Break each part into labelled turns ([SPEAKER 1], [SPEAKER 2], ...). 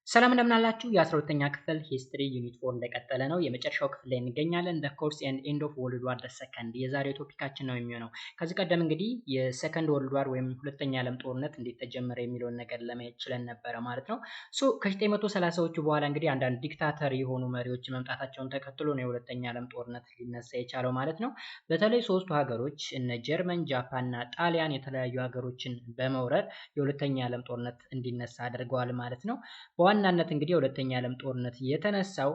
[SPEAKER 1] ሰላም እንደምናላችሁ የ12ኛ ክፍል ሂስትሪ ዩኒት 4 እንደቀጠለ ነው። የመጨረሻው ክፍል ላይ እንገኛለን። the course and end of world war the second የዛሬው ቶፒካችን ነው የሚሆነው። ከዚህ ቀደም እንግዲህ የሰከንድ ወርልድ ዋር ወይም ሁለተኛ ዓለም ጦርነት እንዴት ተጀመረ የሚለውን ነገር ለማየት ችለን ነበረ ማለት ነው። ከ1930ዎቹ በኋላ እንግዲህ አንዳንድ ዲክታተር የሆኑ መሪዎች መምጣታቸውን ተከትሎ ነው የሁለተኛ ዓለም ጦርነት ሊነሳ የቻለው ማለት ነው። በተለይ ሶስቱ ሀገሮች እነ ጀርመን፣ ጃፓን እና ጣሊያን የተለያዩ ሀገሮችን በመውረር የሁለተኛ ዓለም ጦርነት እንዲነሳ አድርገዋል ማለት ነው። በዋናነት እንግዲህ የሁለተኛ ዓለም ጦርነት የተነሳው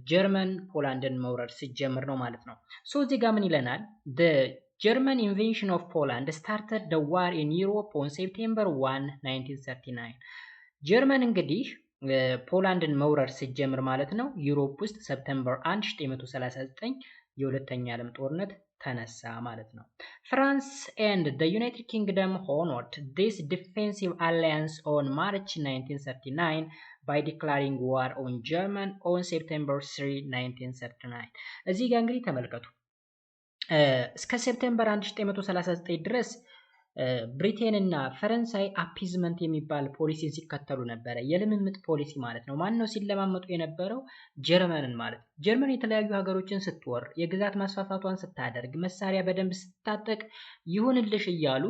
[SPEAKER 1] ጀርመን ፖላንድን መውረር ሲጀምር ነው ማለት ነው። እዚህ ጋር ምን ይለናል? the German invasion of Poland started the war in Europe on September 1 1939 ጀርመን እንግዲህ ፖላንድን መውረር ሲጀምር ማለት ነው ዩሮፕ ውስጥ ሰፕተምበር 1 1939 የሁለተኛ ዓለም ጦርነት ተነሳ ማለት ነው። France and the United Kingdom honored this defensive alliance on March 1939 by declaring war on Germany on September 3 1939 እዚህ ጋር እንግዲህ ተመልከቱ እስከ ሴፕቴምበር 1939 ድረስ ብሪቴን እና ፈረንሳይ አፒዝመንት የሚባል ፖሊሲን ሲከተሉ ነበረ። የልምምጥ ፖሊሲ ማለት ነው። ማን ነው ሲለማመጡ የነበረው? ጀርመንን ማለት ነው። ጀርመን የተለያዩ ሀገሮችን ስትወር የግዛት ማስፋፋቷን ስታደርግ መሳሪያ በደንብ ስታጠቅ ይሁንልሽ እያሉ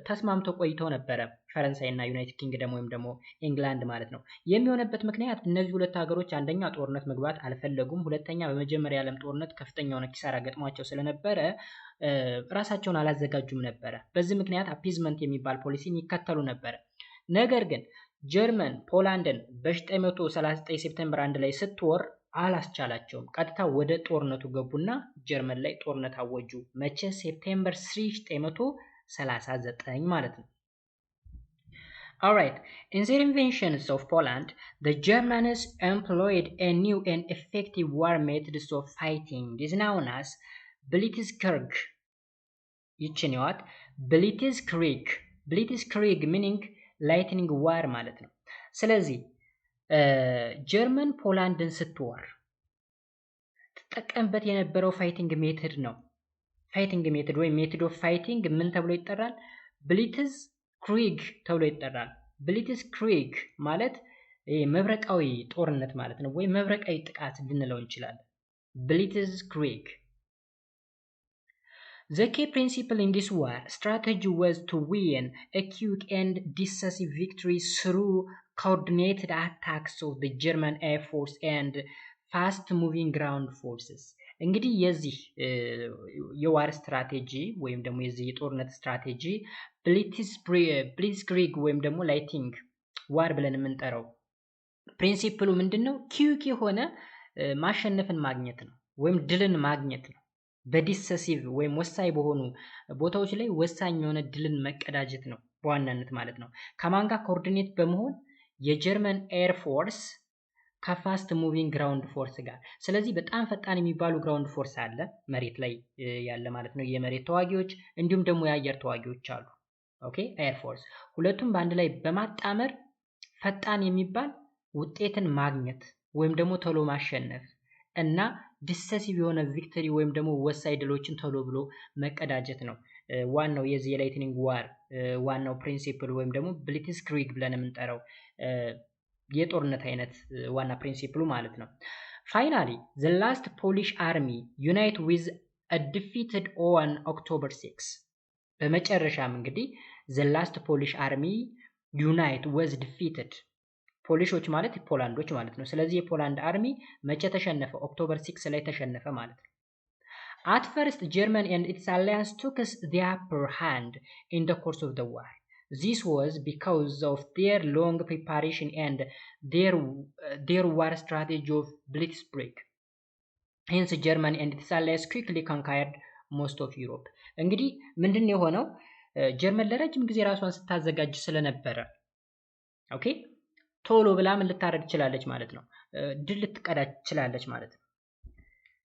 [SPEAKER 1] ተስማምተው ቆይተው ነበረ። ፈረንሳይ እና ዩናይትድ ኪንግደም ወይም ደግሞ ኢንግላንድ ማለት ነው። የሚሆነበት ምክንያት እነዚህ ሁለት ሀገሮች አንደኛ ጦርነት መግባት አልፈለጉም፣ ሁለተኛ በመጀመሪያ ዓለም ጦርነት ከፍተኛ የሆነ ኪሳራ ገጥሟቸው ስለነበረ ራሳቸውን አላዘጋጁም ነበረ። በዚህ ምክንያት አፒዝመንት የሚባል ፖሊሲን ይከተሉ ነበረ። ነገር ግን ጀርመን ፖላንድን በ1939 ሴፕቴምበር 1 ላይ ስትወር አላስቻላቸውም። ቀጥታ ወደ ጦርነቱ ገቡና ጀርመን ላይ ጦርነት አወጁ። መቼ? ሴፕቴምበር 3 1939 ማለት ነው። Alright, in their invasions of Poland, the Germans employed a new and effective war methods of fighting. This is known as Blitzkrieg. ይችን ይዋት Blitzkrieg. Blitzkrieg meaning lightning war ማለት ነው። ስለዚህ ጀርመን ፖላንድን ስትወር ተጠቀምበት የነበረው ፋይቲንግ ሜተድ ነው። ፋይቲንግ ሜተድ ወይም ሜተድ ኦፍ ፋይቲንግ ምን ተብሎ ይጠራል? ብሊትዝክሪግ ተብሎ ይጠራል። ብሊትዝክሪግ ማለት መብረቃዊ ጦርነት ማለት ነው፣ ወይ መብረቃዊ ጥቃት ልንለው እንችላለን። ብሊትዝክሪግ The key principle in this war strategy was to win a quick and decisive victory through coordinated attacks of the German Air Force and fast moving ground forces. እንግዲህ የዚህ የዋር ስትራቴጂ ወይም ደግሞ የዚህ የጦርነት ስትራቴጂ ብሊትዝክሪግ ወይም ደግሞ ላይቲንግ ዋር ብለን የምንጠራው ፕሪንሲፕሉ ምንድነው? ኪዩክ የሆነ ማሸነፍን ማግኘት ነው ወይም ድልን ማግኘት ነው። በዲሰሲቭ ወይም ወሳኝ በሆኑ ቦታዎች ላይ ወሳኝ የሆነ ድልን መቀዳጀት ነው በዋናነት ማለት ነው። ከማን ጋር ኮኦርዲኔት በመሆን የጀርመን ኤር ፎርስ ከፋስት ሙቪንግ ግራውንድ ፎርስ ጋር። ስለዚህ በጣም ፈጣን የሚባሉ ግራውንድ ፎርስ አለ መሬት ላይ ያለ ማለት ነው፣ የመሬት ተዋጊዎች እንዲሁም ደግሞ የአየር ተዋጊዎች አሉ። ኦኬ ኤር ፎርስ ሁለቱም በአንድ ላይ በማጣመር ፈጣን የሚባል ውጤትን ማግኘት ወይም ደግሞ ቶሎ ማሸነፍ እና ዲሰሲቭ የሆነ ቪክተሪ ወይም ደግሞ ወሳኝ ድሎችን ቶሎ ብሎ መቀዳጀት ነው ዋናው የዚህ የላይትኒንግ ዋር ዋናው ፕሪንሲፕል ወይም ደግሞ ብሊትዝክሪግ ብለን የምንጠራው የጦርነት አይነት ዋና ፕሪንሲፕሉ ማለት ነው። ፋይናሊ the last Polish army unite with a defeated on October 6 በመጨረሻም እንግዲህ the last Polish army unite was defeated ፖሊሾች ማለት ፖላንዶች ማለት ነው። ስለዚህ የፖላንድ አርሚ መቼ ተሸነፈ? ኦክቶበር 6 ላይ ተሸነፈ ማለት ነው። At first Germany and its alliance took the upper hand in the course of the war. This was because of their long preparation and their war strategy of blitzkrieg. Hence Germany and its allies quickly conquered most of Europe. እንግዲህ ምንድን የሆነው ጀርመን ለረጅም ጊዜ ራሷን ስታዘጋጅ ስለነበረ ኦኬ ቶሎ ብላ ምን ልታረግ ትችላለች ማለት ነው፣ ድል ልትቀዳ ትችላለች ማለት ነው።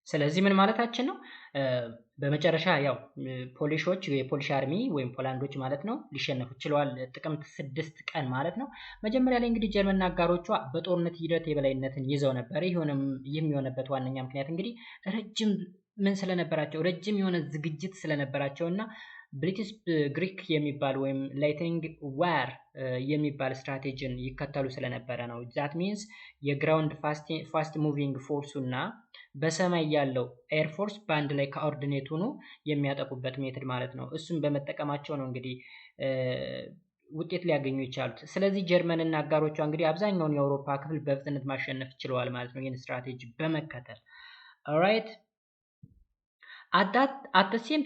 [SPEAKER 1] ስለዚህ ምን ማለታችን ነው? በመጨረሻ ያው ፖሊሾች የፖሊሽ አርሚ ወይም ፖላንዶች ማለት ነው ሊሸነፉ ችለዋል ጥቅምት 6 ቀን ማለት ነው። መጀመሪያ ላይ እንግዲህ ጀርመንና አጋሮቿ በጦርነት ሂደት የበላይነትን ይዘው ነበር። ይሄንም የሚሆነበት ዋነኛ ምክንያት እንግዲህ ረጅም የሆነ ዝግጅት ስለነበራቸውና ብሪቲሽ ግሪክ የሚባል ወይም ላይትኒንግ ዋር የሚባል ስትራቴጂን ይከተሉ ስለነበረ ነው። ዛት ሚንስ የግራውንድ ፋስት ሙቪንግ ፎርሱ እና በሰማይ ያለው ኤር ፎርስ በአንድ ላይ ኮኦርዲኔት ሆኖ የሚያጠቁበት ሜትድ ማለት ነው። እሱን በመጠቀማቸው ነው እንግዲህ ውጤት ሊያገኙ ይቻሉት። ስለዚህ ጀርመን እና አጋሮቿ እንግዲህ አብዛኛውን የአውሮፓ ክፍል በፍጥነት ማሸነፍ ችለዋል ማለት ነው፣ ይህን ስትራቴጂ በመከተል ኦልራይት። At the same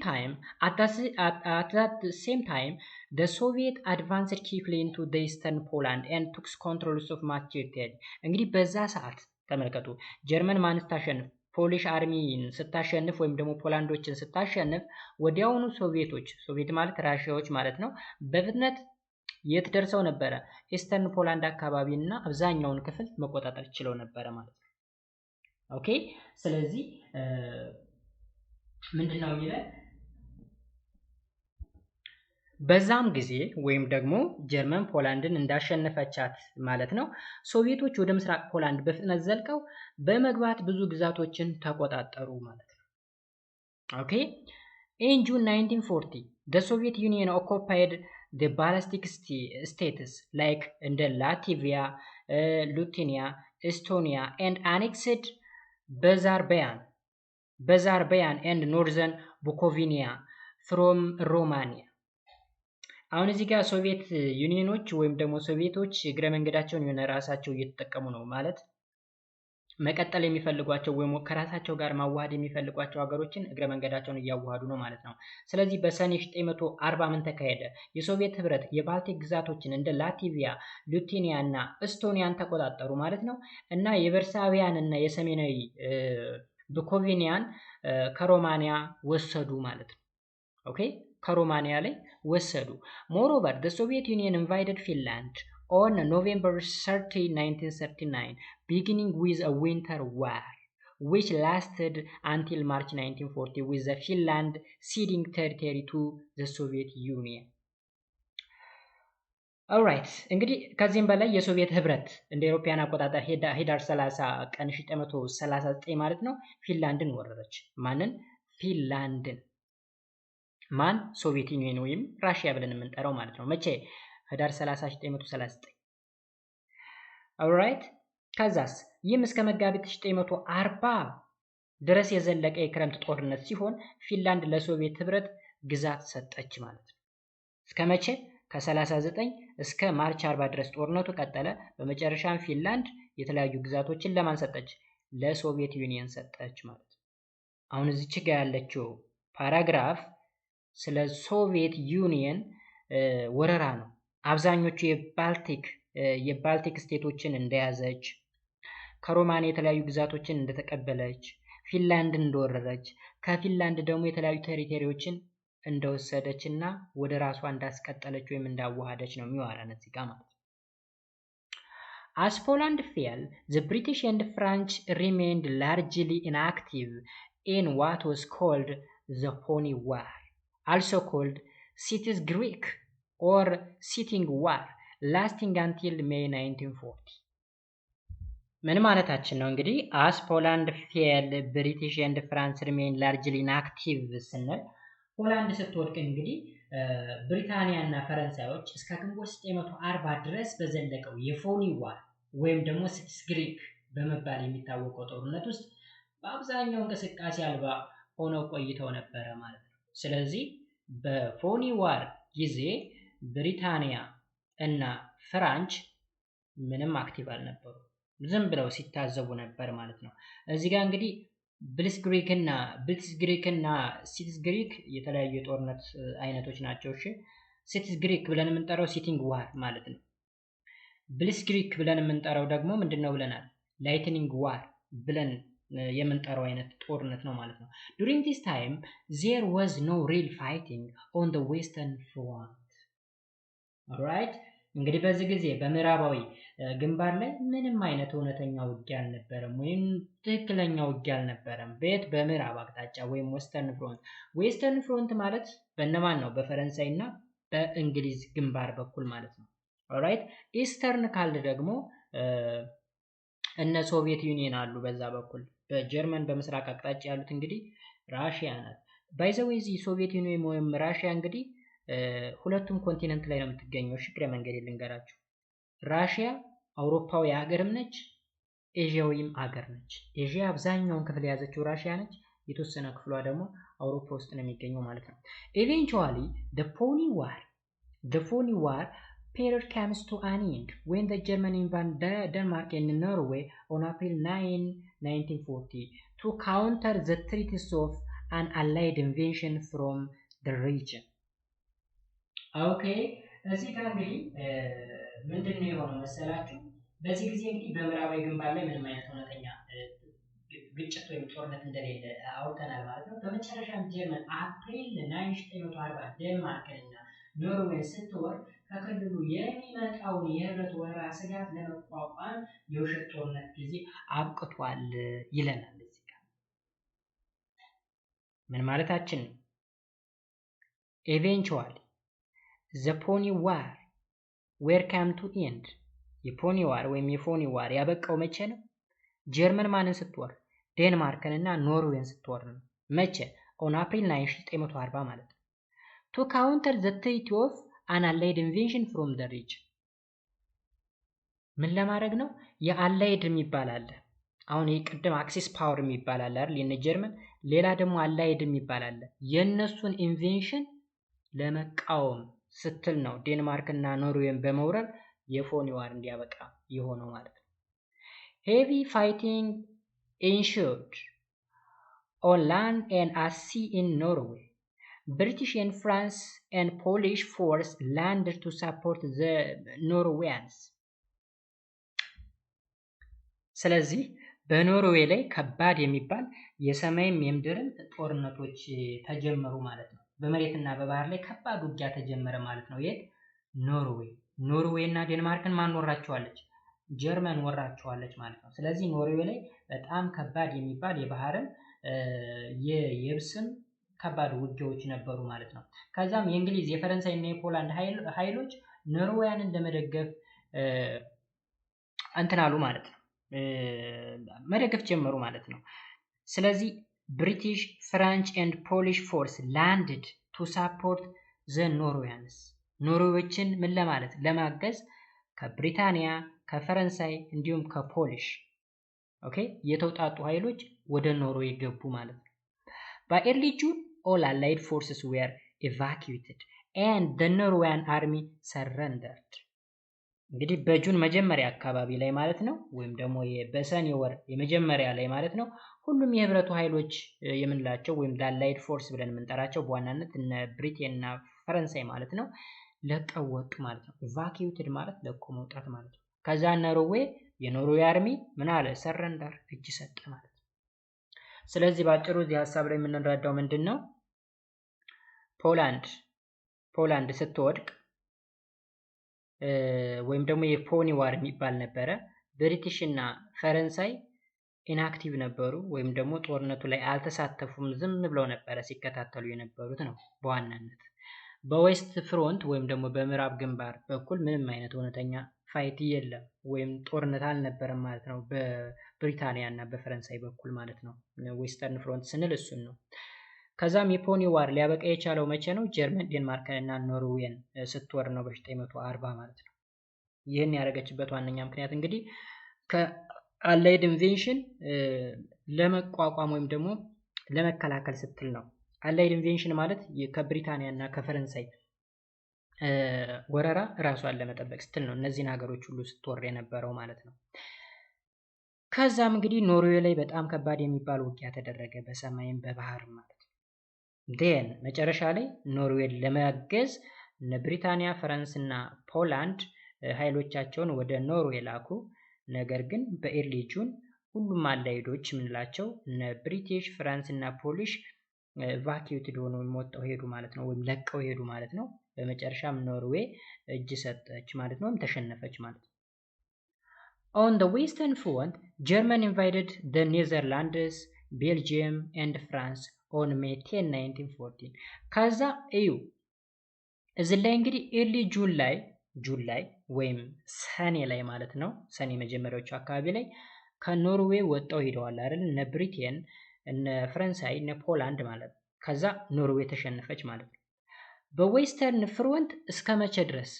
[SPEAKER 1] time, the Soviet advanced quickly into the eastern Poland and took control of much territory. እንግዲህ በዛ ሰዓት ተመልከቱ፣ ጀርመን ማን ስታሸንፍ ፖሊሽ አርሚን ስታሸንፍ ወይም ደግሞ ፖላንዶችን ስታሸንፍ ወዲያውኑ ሶቪየት ማለት ራሽያዎች ማለት ነው በፍጥነት የት ደርሰው ነበረ? ኢስተርን ፖላንድ አካባቢ እና አብዛኛውን ክፍል መቆጣጠር ችለው ነበረ ማለት ነው። ኦኬ ስለዚህ ምንድነው የሚለው? በዛም ጊዜ ወይም ደግሞ ጀርመን ፖላንድን እንዳሸነፈቻት ማለት ነው፣ ሶቪየቶች ወደ ምስራቅ ፖላንድ በፍጥነት ዘልቀው በመግባት ብዙ ግዛቶችን ተቆጣጠሩ ማለት ነው። ኦኬ in June 1940 the Soviet Union occupied the Baltic states like in the Latvia, Lithuania, Estonia and annexed Bazarbayan and Northern Bukovina from Romania. አሁን እዚህ ጋር ሶቪየት ዩኒየኖች ወይም ደግሞ ሶቪየቶች እግረ መንገዳቸውን የሆነ ራሳቸው እየተጠቀሙ ነው ማለት መቀጠል የሚፈልጓቸው ወይም ከራሳቸው ጋር ማዋሃድ የሚፈልጓቸው ሀገሮችን እግረ መንገዳቸውን እያዋሃዱ ነው ማለት ነው። ስለዚህ በሰኔ 1940 ምን ተካሄደ? የሶቪየት ህብረት የባልቲክ ግዛቶችን እንደ ላትቪያ፣ ሊቱዌኒያ እና ኤስቶኒያን ተቆጣጠሩ ማለት ነው እና የቨርሳቪያን እና የሰሜናዊ ቡኮቪኒያን ከሮማኒያ ወሰዱ ማለት ነው። ኦኬ ከሮማኒያ ላይ ወሰዱ። ሞሮቨር the Soviet Union invaded Finland on November 30, 1939, beginning with a winter war, which lasted until March 1940, with the Finland ceding territory to the Soviet Union. Alright, እንግዲህ ከዚህም በላይ የሶቪየት ህብረት እንደ አውሮፓውያን አቆጣጠር ሄዳር 30 ቀን 1939 ማለት ነው ፊንላንድን ወረረች። ማንን? ፊንላንድን። ማን? ሶቪየት ዩኒየን ወይም ራሽያ ብለን የምንጠራው ማለት ነው። መቼ? ህዳር 30 1939። ኦልራይት ከዛስ ይህም እስከ መጋቢት 1940 ድረስ የዘለቀ የክረምት ጦርነት ሲሆን ፊንላንድ ለሶቪየት ህብረት ግዛት ሰጠች ማለት ነው። እስከ መቼ? ከ39 እስከ ማርች 40 ድረስ ጦርነቱ ቀጠለ። በመጨረሻም ፊንላንድ የተለያዩ ግዛቶችን ለማን ሰጠች? ለሶቪየት ዩኒየን ሰጠች ማለት ነው። አሁን እዚች ጋር ያለችው ፓራግራፍ ስለ ሶቪየት ዩኒየን ወረራ ነው። አብዛኞቹ የባልቲክ ስቴቶችን እንደያዘች፣ ከሮማኒያ የተለያዩ ግዛቶችን እንደተቀበለች፣ ፊንላንድን እንደወረረች፣ ከፊንላንድ ደግሞ የተለያዩ ቴሪቶሪዎችን እንደወሰደች እና ወደ ራሷ እንዳስቀጠለች ወይም እንዳዋሃደች ነው የሚዋራን እዚህ ጋር ማለት ነው። As Poland fell, the British and French remained largely inactive in what was called the Phony War, also called Cities Greek or Sitting War, lasting until May 1940. ምን ማለታችን ነው እንግዲህ? as Poland fell, British and France remained largely inactive ስንል ፖላንድ ስትወድቅ እንግዲህ ብሪታንያ እና ፈረንሳዮች እስከ ግንቦት 1940 ድረስ በዘለቀው የፎኒ ዋር ወይም ደግሞ ሲቲስ ግሪክ በመባል የሚታወቀው ጦርነት ውስጥ በአብዛኛው እንቅስቃሴ አልባ ሆነው ቆይተው ነበረ ማለት ነው። ስለዚህ በፎኒ ዋር ጊዜ ብሪታንያ እና ፍራንች ምንም አክቲቭ አልነበሩ፣ ዝም ብለው ሲታዘቡ ነበር ማለት ነው። እዚህ ጋር እንግዲህ ብሊትስክሪግ እና ሲቲስ ግሪክ የተለያዩ የጦርነት አይነቶች ናቸው። እሺ ሲቲስ ግሪክ ብለን የምንጠራው ሲቲንግ ዋር ማለት ነው። ብሊትስክሪግ ብለን የምንጠራው ደግሞ ምንድነው ብለናል? ላይትኒንግ ዋር ብለን የምንጠራው አይነት ጦርነት ነው ማለት ነው። during this time there was no real fighting on the western front. alright እንግዲህ በዚህ ጊዜ በምዕራባዊ ግንባር ላይ ምንም አይነት እውነተኛ ውጊያ አልነበረም ወይም ትክክለኛ ውጊያ አልነበረም። በምዕራብ አቅጣጫ ወይም ዌስተርን ፍሮንት ማለት በእነማን ነው? በፈረንሳይ እና በእንግሊዝ ግንባር በኩል ማለት ነው። ኦልራይት ኢስተርን ካልድ ደግሞ እነ ሶቪየት ዩኒየን አሉ በዛ በኩል። በጀርመን በምስራቅ አቅጣጫ ያሉት እንግዲህ ራሽያ ናት። ባይ ዘ ዌይ እዚህ ሶቪየት ዩኒየን ወይም ራሽያ እንግዲህ ሁለቱም ኮንቲነንት ላይ ነው የምትገኘው። እሺ እግረ መንገድ ልንገራችሁ። ራሽያ አውሮፓዊ ሀገርም ነች፣ ኤዥያዊም ሀገር ነች። ኤዥያ አብዛኛውን ክፍል የያዘችው ራሽያ ነች። የተወሰነ ክፍሏ ደግሞ አውሮፓ ውስጥ ነው የሚገኘው ማለት ነው። ኢቬንቹዋሊ the phony war period comes to an end when the German invaded Denmark and Norway on April 9, 1940 to counter the threats of an allied invasion from the region. Okay, እዚህ ጋር እንግዲህ ምንድነው የሆነው መሰላችሁ? በዚህ ጊዜ እንግዲህ በምዕራባዊ ግንባር ላይ ምንም አይነት እውነተኛ ግጭት ወይም ጦርነት እንደሌለ አውርተናል ማለት ነው። በመጨረሻም ጀርመን አፕሪል 1940 ዴንማርክንና ኖርዌይን ስትወር ከክልሉ የሚመጣውን የህብረት ወረራ ስጋት ለመቋቋም የውሸት ጦርነት ጊዜ አብቅቷል ይለናል። እዚህ ጋር ምን ማለታችን ነው? ኤቬንቹዋሊ the phony war where came to end የፖኒ ዋር ወይም የፎኒ ዋር ያበቃው መቼ ነው? ጀርመን ማንን ስትወር? ዴንማርክን እና ኖርዌይን ስትወር ነው። መቼ? on April 9 1940 ማለት ነው። to counter the threat of an allied invasion from the region ምን ለማድረግ ነው? የአላይድ የሚባል አለ። አሁን የቅድም አክሲስ ፓወር የሚባል አለ አይደል? የነ ጀርመን ሌላ ደግሞ አላይድ የሚባል አለ። የነሱን ኢንቬንሽን ለመቃወም ስትል ነው ዴንማርክ እና ኖርዌይን በመውረር የፎኒ ዋር እንዲያበቃ የሆነው ማለት ነው። heavy fighting ensued on land and at sea in Norway. British and France and Polish force landed to support the Norwegians. ስለዚህ በኖርዌይ ላይ ከባድ የሚባል የሰማይም የምድርም ጦርነቶች ተጀመሩ ማለት ነው። በመሬትና በባህር ላይ ከባድ ውጊያ ተጀመረ ማለት ነው። የት? ኖርዌይ እና ዴንማርክን ማን ወራቸዋለች? ጀርመን ወራቸዋለች ማለት ነው። ስለዚህ ኖርዌይ ላይ በጣም ከባድ የሚባል የባህርም የየብስም ከባድ ውጊያዎች ነበሩ ማለት ነው። ከዛም የእንግሊዝ የፈረንሳይ እና የፖላንድ ኃይሎች ኖርዌያንን ለመደገፍ እንትናሉ ማለት ነው። መደገፍ ጀመሩ ማለት ነው። ስለዚህ ብሪቲሽ ፍራንች ኤንድ ፖሊሽ ፎርስ ላንድድ ቱ ሳፖርት ዘ ኖርዌያንስ ኖርዌዮችን ምን ለማለት ለማገዝ ከብሪታንያ ከፈረንሳይ እንዲሁም ከፖሊሽ ኦኬ የተውጣጡ ኃይሎች ወደ ኖርዌይ ገቡ ማለት ነው። by early June all allied forces were evacuated and the Norwegian army surrendered. እንግዲህ በጁን መጀመሪያ አካባቢ ላይ ማለት ነው ወይም ደግሞ በሰኔ ወር የመጀመሪያ ላይ ማለት ነው ሁሉም የህብረቱ ኃይሎች የምንላቸው ወይም allied force ብለን የምንጠራቸው በዋናነት እነ ብሪቴን እና ፈረንሳይ ማለት ነው ለቀው ወጡ ማለት ነው። evacuated ማለት ለቆ መውጣት ማለት ነው። ከዛ ኖርዌይ የኖርዌይ አርሚ ምን አለ? ሰረንደር እጅ ሰጠ ማለት ነው። ስለዚህ ባጭሩ እዚህ ሐሳብ ላይ የምንረዳው ምንድነው? ፖላንድ ስትወድቅ ወይም ደግሞ የፖኒ ዋር የሚባል ነበረ። ብሪቲሽ እና ፈረንሳይ ኢንአክቲቭ ነበሩ ወይም ደግሞ ጦርነቱ ላይ አልተሳተፉም፣ ዝም ብለው ነበረ ሲከታተሉ የነበሩት ነው በዋናነት። በዌስት ፍሮንት ወይም ደግሞ በምዕራብ ግንባር በኩል ምንም አይነት እውነተኛ ፋይት የለም ወይም ጦርነት አልነበረም ማለት ነው በብሪታንያ እና በፈረንሳይ በኩል ማለት ነው። ዌስተርን ፍሮንት ስንል እሱን ነው። ከዛም የፖኒ ዋር ሊያበቃ የቻለው መቼ ነው? ጀርመን ዴንማርክን እና ኖርዌይን ስትወር ነው በ1940 ማለት ነው። ይህን ያደረገችበት ዋነኛ ምክንያት እንግዲህ ከአላይድ ኢንቬንሽን ለመቋቋም ወይም ደግሞ ለመከላከል ስትል ነው። አላይድ ኢንቬንሽን ማለት ከብሪታንያ እና ከፈረንሳይ ወረራ ራሷን ለመጠበቅ ስትል ነው እነዚህን ሀገሮች ሁሉ ስትወር የነበረው ማለት ነው። ከዛም እንግዲህ ኖርዌይ ላይ በጣም ከባድ የሚባል ውጊያ ተደረገ በሰማይም በባህር ማለት ነው። ዴን መጨረሻ ላይ ኖርዌይን ለማገዝ እነ ብሪታንያ፣ ፈረንስ እና ፖላንድ ኃይሎቻቸውን ወደ ኖርዌይ ላኩ። ነገር ግን በኤርሊ ጁን ሁሉም አላይዶች የምንላቸው እነ ብሪቲሽ፣ ፍራንስ እና ፖሊሽ ቫኪዩትድ ሆነው ወጥተው ሄዱ ማለት ነው፣ ወይም ለቀው ሄዱ ማለት ነው። በመጨረሻም ኖርዌይ እጅ ሰጠች ማለት ነው፣ ተሸነፈች ማለት ነው። On the western front, Germany invaded the Netherlands, Belgium and France on May 10, 1914. ከዛ እዩ እዚህ ላይ እንግዲህ ኤርሊ ጁን ላይ ወይም ሰኔ ላይ ማለት ነው፣ ሰኔ መጀመሪያዎቹ አካባቢ ላይ ከኖርዌይ ወጣው ሄደዋል አይደል? እነ ብሪቴን፣ እነ ፈረንሳይ፣ እነ ፖላንድ ማለት ነው። ከዛ ኖርዌይ ተሸነፈች ማለት ነው። በዌስተርን ፍሮንት እስከ መቼ ድረስ?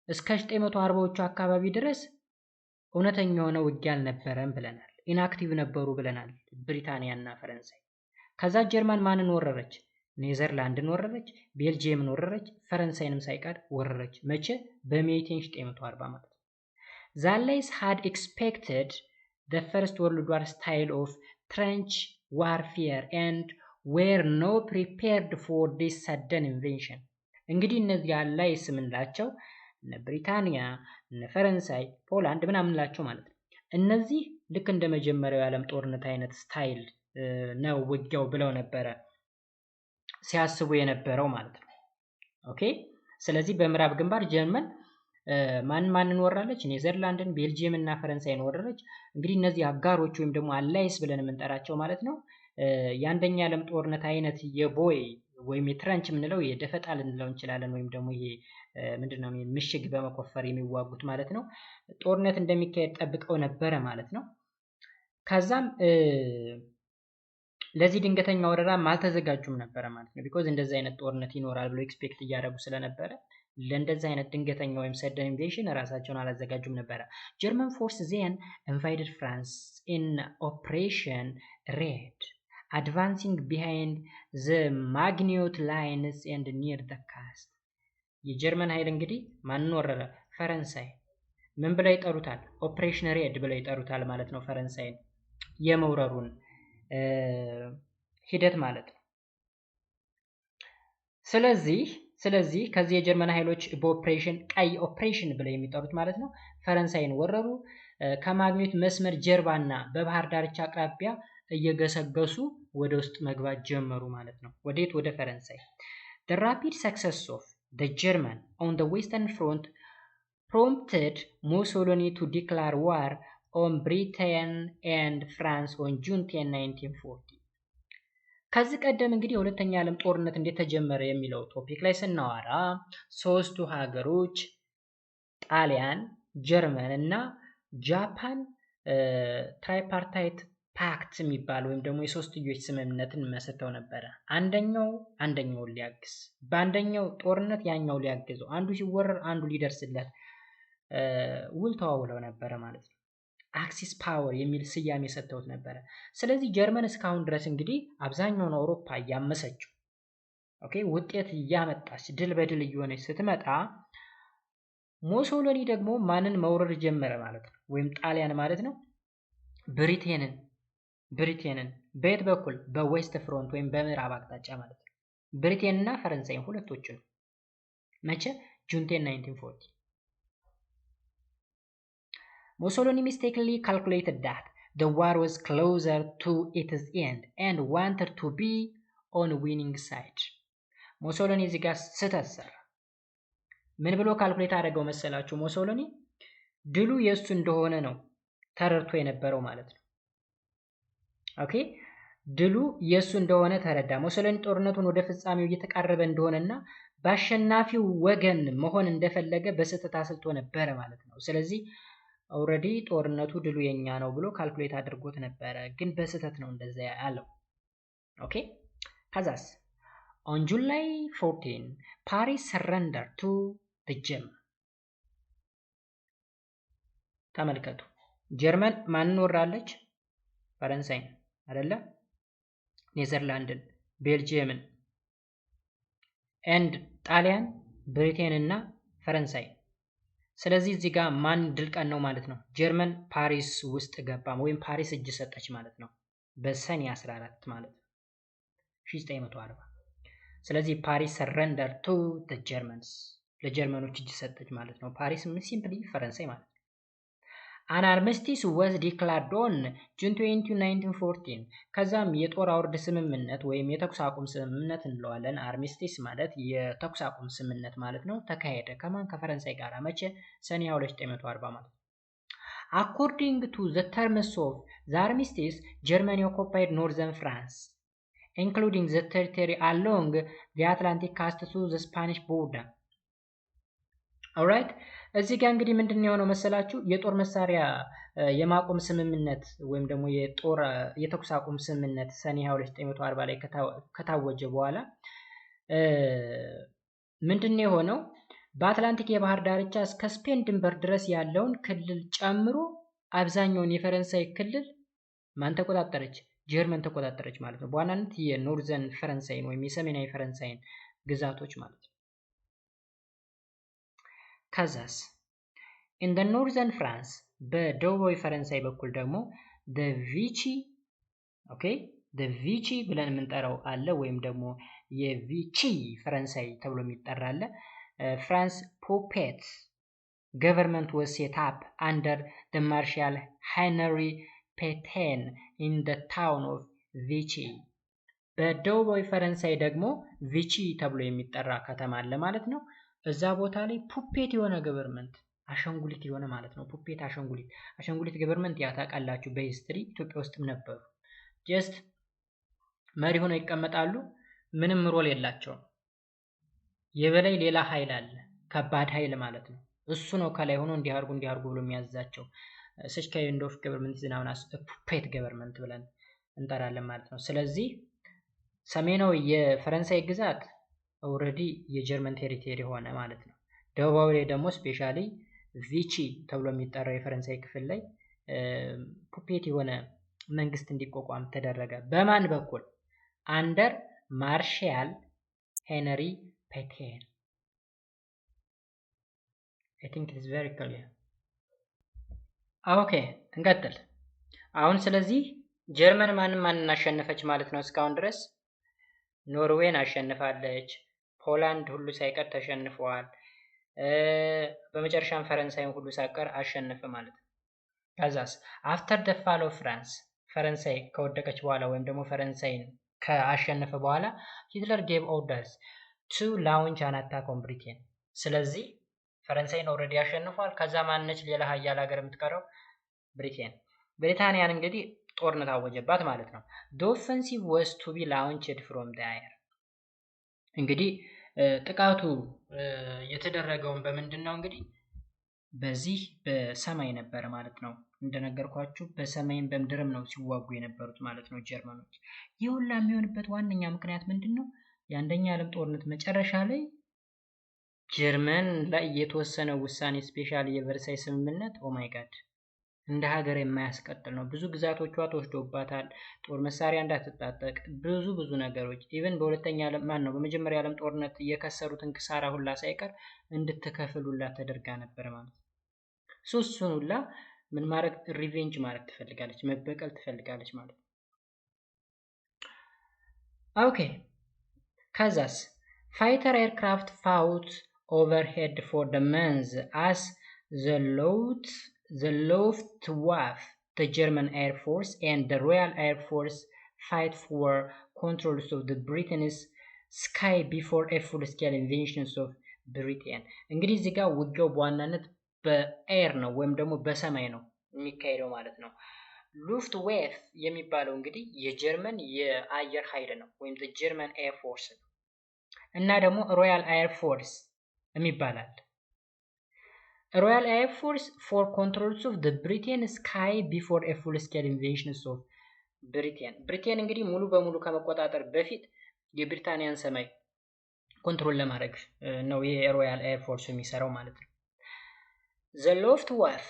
[SPEAKER 1] እስከ 940ዎቹ አካባቢ ድረስ እውነተኛ የሆነ ውጊያ አልነበረም ብለናል። ኢንአክቲቭ ነበሩ ብለናል ብሪታንያ እና ፈረንሳይ። ከዛ ጀርመን ማንን ወረረች? ኔዘርላንድን ወረረች፣ ቤልጂየምን ወረረች፣ ፈረንሳይንም ሳይቀር ወረረች። መቼ? በሜይ 1940 ማለት ነው። The Allies had expected the First World War style of trench warfare and were not prepared for this sudden invasion. እንግዲህ እነዚህ አላይስ የምንላቸው እነ ብሪታንያ፣ እነ ፈረንሳይ፣ ፖላንድ ምናምን ላቸው ማለት ነው። እነዚህ ልክ እንደ መጀመሪያው የዓለም ጦርነት አይነት ስታይል ነው ውጊያው ብለው ነበረ ሲያስቡ የነበረው ማለት ነው። ኦኬ። ስለዚህ በምዕራብ ግንባር ጀርመን ማንን ወራለች? ኔዘርላንድን፣ ቤልጂየም እና ፈረንሳይን ወረረች። እንግዲህ እነዚህ አጋሮች ወይም ደግሞ አላይስ ብለን የምንጠራቸው ማለት ነው የአንደኛ ዓለም ጦርነት አይነት የቦይ ወይም የትረንች የምንለው የደፈጣ ልንለው እንችላለን። ወይም ደግሞ ይሄ ምንድነው ምሽግ በመቆፈር የሚዋጉት ማለት ነው። ጦርነት እንደሚካሄድ ጠብቀው ነበረ ማለት ነው። ከዛም ለዚህ ድንገተኛ ወረራ አልተዘጋጁም ነበረ ማለት ነው። ቢኮዝ እንደዚህ አይነት ጦርነት ይኖራል ብሎ ኤክስፔክት እያደረጉ ስለነበረ ለእንደዚህ አይነት ድንገተኛ ወይም ሰደን ኢንቬሽን ራሳቸውን አላዘጋጁም ነበረ። ጀርመን ፎርስ ዜን ኢንቫይድድ ፍራንስ ኢን ኦፕሬሽን ሬድ advancing behind the Maginot lines and near the coast. የጀርመን ኃይል እንግዲህ ማንን ወረረ? ፈረንሳይ። ምን ብለው ይጠሩታል? ኦፕሬሽን ሬድ ብለው ይጠሩታል ማለት ነው። ፈረንሳይን የመውረሩን ሂደት ማለት ነው። ስለዚህ ከዚህ የጀርመን ኃይሎች በኦፕሬሽን ቀይ ኦፕሬሽን ብለው የሚጠሩት ማለት ነው ፈረንሳይን ወረሩ። ከማግኔት መስመር ጀርባና በባህር ዳርቻ አቅራቢያ እየገሰገሱ ወደ ውስጥ መግባት ጀመሩ ማለት ነው። ወዴት? ወደ ፈረንሳይ። The rapid success of the German on the western front prompted Mussolini to declare war on Britain and France on June 10, 1940. ከዚህ ቀደም እንግዲህ የሁለተኛ ዓለም ጦርነት እንዴት ተጀመረ የሚለው ቶፒክ ላይ ስናወራ ሶስቱ ሀገሮች ጣሊያን፣ ጀርመን እና ጃፓን ትራይፓርታይት ፓክት የሚባል ወይም ደግሞ የሶስትዮሽ ስምምነትን መስርተው ነበረ። አንደኛውን ሊያግዝ፣ በአንደኛው ጦርነት ያኛው ሊያግዘው፣ አንዱ ሲወረር አንዱ ሊደርስለት ውል ተዋውለው ነበረ ማለት ነው። አክሲስ ፓወር የሚል ስያሜ ሰጥተውት ነበረ። ስለዚህ ጀርመን እስካሁን ድረስ እንግዲህ አብዛኛውን አውሮፓ እያመሰችው ኦኬ ውጤት እያመጣች ድል በድል እየሆነች ስትመጣ ሞሶሎኒ ደግሞ ማንን መውረር ጀመረ ማለት ነው? ወይም ጣሊያን ማለት ነው ብሪቴንን በየት በኩል? በዌስት ፍሮንት ወይም በምዕራብ አቅጣጫ ማለት ነው። ብሪቴንና ፈረንሳይን ሁለቶቹን መቼ? ጁን 10 1940 Mussolini mistakenly calculated that the war was closer to its end and wanted to be on winning side. ሞሶሎኒ እዚህ ጋር ስህተት ሰራ። ምን ብሎ ካልኩሌት አደረገው መሰላችሁ? ሞሶሎኒ ድሉ የእሱ እንደሆነ ነው ተረድቶ የነበረው ማለት ነው። ኦኬ ድሉ የእሱ እንደሆነ ተረዳ። ሞሶሎኒ ጦርነቱን ወደ ፍጻሜው እየተቃረበ እንደሆነና በአሸናፊው ወገን መሆን እንደፈለገ በስህተት አስልቶ ነበረ ማለት ነው። ስለዚህ ኦልሬዲ ጦርነቱ ድሉ የኛ ነው ብሎ ካልኩሌት አድርጎት ነበረ፣ ግን በስህተት ነው እንደዛ ያለው። ኦኬ ከዛስ on July 14 Paris surrendered to the German. ተመልከቱ ጀርመን ማንን ወራለች? ፈረንሳይን አይደለ? ኔዘርላንድን፣ ቤልጂየምን and ጣሊያን፣ ብሪቴን እና ፈረንሳይ። ስለዚህ እዚህ ጋር ማን ድል ቀን ነው ማለት ነው? ጀርመን ፓሪስ ውስጥ ገባ ወይም ፓሪስ እጅ ሰጠች ማለት ነው። በሰኔ 14 ማለት ነው 1940። ስለዚህ ፓሪስ ሰረንደር ቱ ዘ ጀርመንስ ለጀርመኖች እጅ ሰጠች ማለት ነው። ፓሪስ ሲምፕሊ ፈረንሳይ ማለት ነው። አን አርሚስቲስ was declared on June 20 1914 ከዛም የጦር አውርድ ስምምነት ወይም የተኩስ አቁም ስምምነት እንለዋለን። አርሚስቲስ ማለት የተኩስ አቁም ስምምነት ማለት ነው። ተካሄደ ከማን? ከፈረንሳይ ጋር መቼ? ሰኔ 1940 ማለት ነው። according to the terms of the armistice Germany occupied northern France including the territory along the Atlantic coast to the Spanish border. alright እዚህ ጋር እንግዲህ ምንድነው የሆነው መሰላችሁ? የጦር መሳሪያ የማቆም ስምምነት ወይም ደግሞ የጦር የተኩስ አቁም ስምምነት ሰኔ 1940 ላይ ከታወጀ በኋላ ምንድነው የሆነው? በአትላንቲክ የባህር ዳርቻ እስከ ስፔን ድንበር ድረስ ያለውን ክልል ጨምሮ አብዛኛውን የፈረንሳይ ክልል ማን ተቆጣጠረች? ጀርመን ተቆጣጠረች ማለት ነው። በዋናነት የኖርዘርን ፈረንሳይን ወይም የሰሜናዊ ፈረንሳይን ግዛቶች ማለት ነው። ከዛስ in the northern France በደቡባዊ ፈረንሳይ በኩል ደግሞ the Vichy ብለን የምንጠራው አለ ወይም ደግሞ የቪቺ ፈረንሳይ ተብሎ የሚጠራ አለ። France puppet government was set up under the Marshal Henri Pétain in the town of Vichy። በደቡባዊ ፈረንሳይ ደግሞ ቪቺ ተብሎ የሚጠራ ከተማ አለ ማለት ነው። እዛ ቦታ ላይ ፑፔት የሆነ ገቨርንመንት አሻንጉሊት የሆነ ማለት ነው። ፑፔት አሻንጉሊት ገቨርንመንት ያታውቃላችሁ በሂስትሪ ኢትዮጵያ ውስጥም ነበሩ። ጀስት መሪ ሆነው ይቀመጣሉ፣ ምንም ሮል የላቸውም። የበላይ ሌላ ኃይል አለ፣ ከባድ ኃይል ማለት ነው። እሱ ነው ከላይ ሆኖ እንዲያርጉ ብሎ የሚያዛቸው። such kind of government is known as a puppet government ብለን እንጠራለን ማለት ነው። ስለዚህ ሰሜናዊ የፈረንሳይ ግዛት ኦልሬዲ የጀርመን ቴሪቶሪ ሆነ ማለት ነው። ደቡባዊ ላይ ደግሞ ስፔሻሊ ቪቺ ተብሎ የሚጠራው የፈረንሳይ ክፍል ላይ ፑፔት የሆነ መንግስት እንዲቋቋም ተደረገ። በማን በኩል? አንደር ማርሻል ሄንሪ ፔቴን። I think it is very clear. ኦኬ እንቀጥል። አሁን ስለዚህ ጀርመን ማንን አሸነፈች ማለት ነው? እስካሁን ድረስ ኖርዌይን አሸንፋለች። ፖላንድ ሁሉ ሳይቀር ተሸንፈዋል። በመጨረሻም ፈረንሳይን ሁሉ ሳይቀር አሸነፈ ማለት ነው። ከዛስ አፍተር ደ ፋል ኦፍ ፍራንስ ፈረንሳይ ከወደቀች በኋላ ወይም ደግሞ ፈረንሳይን ከአሸነፈ በኋላ ሂትለር ጌቭ ኦርደርስ ቱ ላውንች አን አታክ ኦን ብሪቴን። ስለዚህ ፈረንሳይን ኦልሬዲ አሸንፏል። ከዛ ማነች ሌላ ሀያል ሀገር የምትቀረው? ብሪቴን። ብሪታንያን እንግዲህ ጦርነት አወጀባት ማለት ነው። the offensive was to be launched from the air። እንግዲህ ጥቃቱ የተደረገውን በምንድን ነው? እንግዲህ በዚህ በሰማይ ነበር ማለት ነው። እንደነገርኳችሁ በሰማይም በምድርም ነው ሲዋጉ የነበሩት ማለት ነው ጀርመኖች። ይህ ሁላ የሚሆንበት ዋነኛ ምክንያት ምንድን ነው? የአንደኛ ዓለም ጦርነት መጨረሻ ላይ ጀርመን ላይ የተወሰነ ውሳኔ ስፔሻሊ የቨርሳይ ስምምነት ኦማይ ጋድ እንደ ሀገር የማያስቀጥል ነው። ብዙ ግዛቶቿ ተወስዶባታል። ጦር መሳሪያ እንዳትጣጠቅ ብዙ ነገሮች ኢቨን በመጀመሪያ ዓለም ጦርነት የከሰሩትን ክሳራ ሁላ ሳይቀር እንድትከፍል ሁላ ተደርጋ ነበር ማለት ነው። እሱን ሁላ ምን ማድረግ ሪቬንጅ ማድረግ ትፈልጋለች፣ መበቀል ትፈልጋለች ማለት ነው። ኦኬ ከዛስ ፋይተር ኤርክራፍት ፋውት overhead for the months as the Luftwaffe, the German Air Force, and the Royal Air Force fight for control of the Britain's sky before a full-scale invasion of Britain። እንግዲህ እዚህ ጋር ውጊያው በዋናነት በኤር ነው ወይም ደግሞ በሰማይ ነው የሚካሄደው ማለት ነው። ሉፍትዌፍ የሚባለው እንግዲህ የጀርመን የአየር ኃይል ነው ወይም the German Air Force ነው። እና ደግሞ ሮያል ኤር ፎርስ የሚባላል። ሮያል ኤር ፎርስ ፎር ኮንትሮልስ ኦፍ ዘ ብሪቴን ስካይ ቢፎር ኤ ፉል ስኬል ኢንቬዥንስ ኦፍ ብሪቴን እንግዲህ ሙሉ በሙሉ ከመቆጣጠር በፊት የብሪታንያን ሰማይ ኮንትሮል ለማድረግ ነው የሮያል ኤር ፎርስ የሚሰራው ማለት ነው። ዘ ሉፍትዋፍ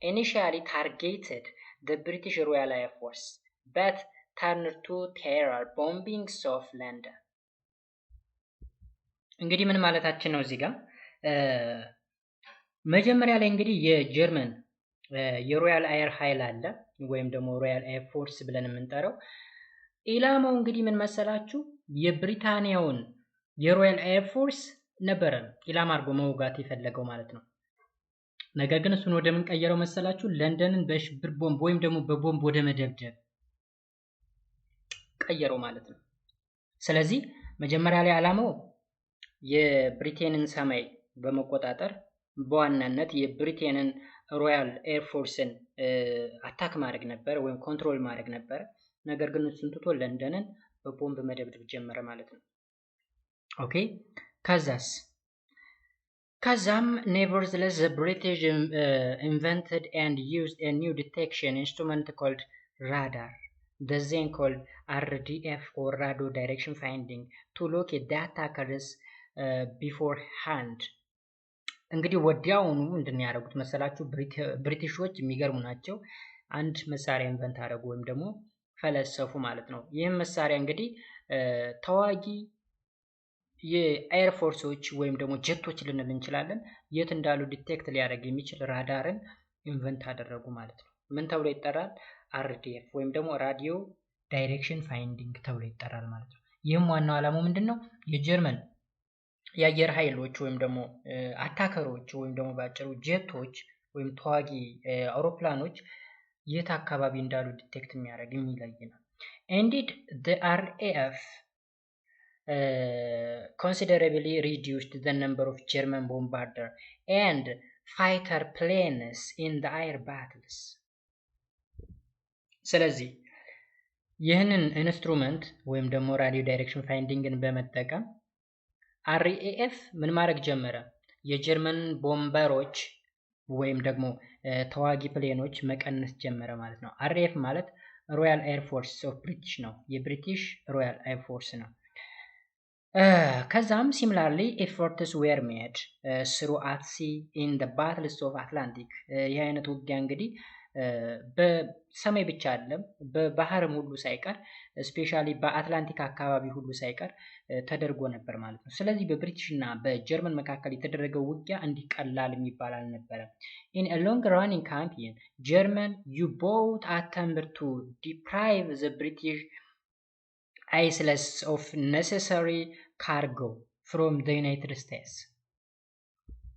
[SPEAKER 1] ኢኒሺያሊ ታርጌትድ ዘ ብሪቲሽ ሮያል ኤር ፎርስ በት turned to terror bombings of London። እንግዲህ ምን ማለታችን ነው እዚህ ጋር? መጀመሪያ ላይ እንግዲህ የጀርመን የሮያል አየር ኃይል አለ ወይም ደግሞ ሮያል ኤር ፎርስ ብለን የምንጠራው ኢላማው እንግዲህ ምን መሰላችሁ? የብሪታንያውን የሮያል ኤር ፎርስ ነበረ ኢላማ አድርጎ መውጋት የፈለገው ማለት ነው። ነገር ግን እሱን ወደ ምን ቀየረው መሰላችሁ? ለንደንን በሽብር ቦምብ ወይም ደግሞ በቦምብ ወደ መደብደብ ቀየረው ማለት ነው። ስለዚህ መጀመሪያ ላይ ዓላማው የብሪቴንን ሰማይ በመቆጣጠር በዋናነት የብሪቴንን ሮያል ኤር ፎርስን አታክ ማድረግ ነበር ወይም ኮንትሮል ማድረግ ነበር። ነገር ግን እሱን ትቶ ለንደንን በቦምብ መደብደብ ጀመረ ማለት ነው። ኦኬ ከዛም nevertheless the British invented and used a new detection instrument called radar, the then called RDF or radio direction finding, to locate the attackers beforehand. እንግዲህ ወዲያውኑ እንድን ያደረጉት መሰላችሁ ብሪቲሾች የሚገርሙ ናቸው። አንድ መሳሪያ ኢንቨንት አደረጉ ወይም ደግሞ ፈለሰፉ ማለት ነው። ይህም መሳሪያ እንግዲህ ተዋጊ የኤር ፎርሶች ወይም ደግሞ ጀቶች ልንል እንችላለን የት እንዳሉ ዲቴክት ሊያደርግ የሚችል ራዳርን ኢንቨንት አደረጉ ማለት ነው። ምን ተብሎ ይጠራል? RDF ወይም ደግሞ ራዲዮ ዳይሬክሽን ፋይንዲንግ ተብሎ ይጠራል ማለት ነው። ይህም ዋናው ዓላማው ምንድነው? የጀርመን የአየር ኃይሎች ወይም ደግሞ አታከሮች ወይም ደግሞ ባጭሩ ጀቶች ወይም ተዋጊ አውሮፕላኖች የት አካባቢ እንዳሉ ዲቴክት የሚያደርግ የሚለይ ነው። Indeed, the RAF considerably reduced the number of German bombarder and fighter planes in the air battles. ስለዚህ ይህንን ኢንስትሩመንት ወይም ደግሞ ራዲዮ ዳይሬክሽን ፋይንዲንግን በመጠቀም RAF ምን ማድረግ ጀመረ? የጀርመን ቦምበሮች ወይም ደግሞ ተዋጊ ፕሌኖች መቀነስ ጀመረ ማለት ነው። RAF ማለት ሮያል ኤር ፎርስ ኦፍ ብሪቲሽ ነው። የብሪቲሽ ሮያል ኤር ፎርስ ነው። ከዛም ሲሚላርሊ ኤፈርትስ ዌር ሜድ ስሩ አት ሲ ኢን ዘ ባትልስ ኦፍ አትላንቲክ። ይህ አይነት ውጊያ እንግዲህ በሰማይ ብቻ አይደለም በባህርም ሁሉ ሳይቀር ስፔሻሊ በአትላንቲክ አካባቢ ሁሉ ሳይቀር ተደርጎ ነበር ማለት ነው። ስለዚህ በብሪቲሽ እና በጀርመን መካከል የተደረገው ውጊያ እንዲህ ቀላል የሚባል አልነበረም። In a long running campaign, German U-boat attempted to deprive the British isles of necessary cargo from the United States.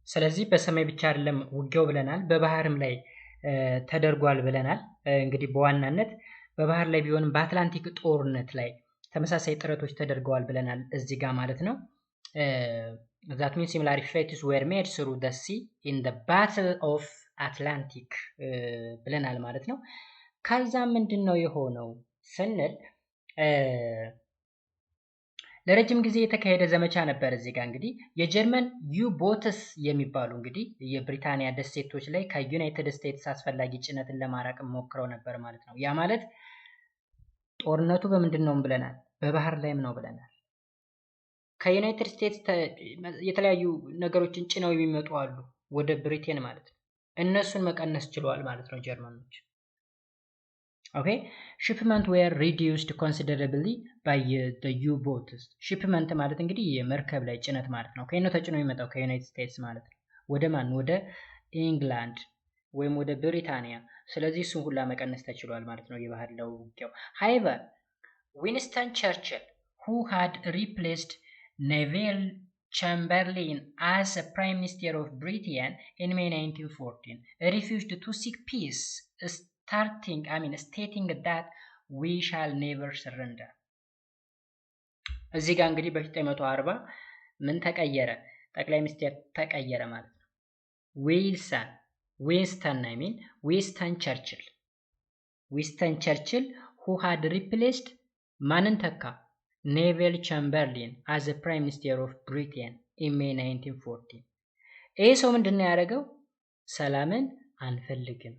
[SPEAKER 1] ስለዚህ በሰማይ ብቻ አይደለም ውጊያው ብለናል፣ በባህርም ላይ ተደርጓል ብለናል። እንግዲህ በዋናነት በባህር ላይ ቢሆንም በአትላንቲክ ጦርነት ላይ ተመሳሳይ ጥረቶች ተደርገዋል ብለናል እዚህ ጋር ማለት ነው። that means similar efforts were made through the sea in the battle of Atlantic ብለናል ማለት ነው። ከዛ ምንድነው የሆነው ስንል ለረጅም ጊዜ የተካሄደ ዘመቻ ነበር። እዚህ ጋር እንግዲህ የጀርመን ዩ-ቦትስ የሚባሉ እንግዲህ የብሪታንያ ደሴቶች ላይ ከዩናይትድ ስቴትስ አስፈላጊ ጭነትን ለማራቅ ሞክረው ነበር ማለት ነው። ያ ማለት ጦርነቱ በምንድን ነው ብለናል? በባህር ላይም ነው ብለናል። ከዩናይትድ ስቴትስ የተለያዩ ነገሮችን ጭነው የሚመጡ አሉ ወደ ብሪቴን ማለት ነው። እነሱን መቀነስ ችለዋል ማለት ነው ጀርመኖች። Okay, shipment were reduced considerably by the U-boats. shipment ማለት እንግዲህ የመርከብ ላይ ጭነት ማለት ነው። ከየት ነው ተጭኖ የሚመጣው? ከዩናይትድ ስቴትስ ማለት ነው። ወደ ማን? ወደ ኢንግላንድ ወይም ወደ ብሪታንያ። ስለዚህ እሱን ሁላ መቀነስ ተችሏል ማለት ነው የባህር ላይ ውጊያው። However, Winston Churchill, who had replaced Neville Chamberlain as a Prime Minister of Britain in May 1914, refused to seek peace, stating that we shall never surrender. እዚህ ጋር እንግዲህ በ1940 ምን ተቀየረ? ጠቅላይ ሚኒስትር ተቀየረ ማለት ነው። ዊንስተን ቸርችል who had replaced ማንን ተካ? ኔቪል ቻምበርሊን as a Prime Minister of Britain in May 1914. ይህ ሰው ምንድነው ያደረገው? ሰላምን አንፈልግም፣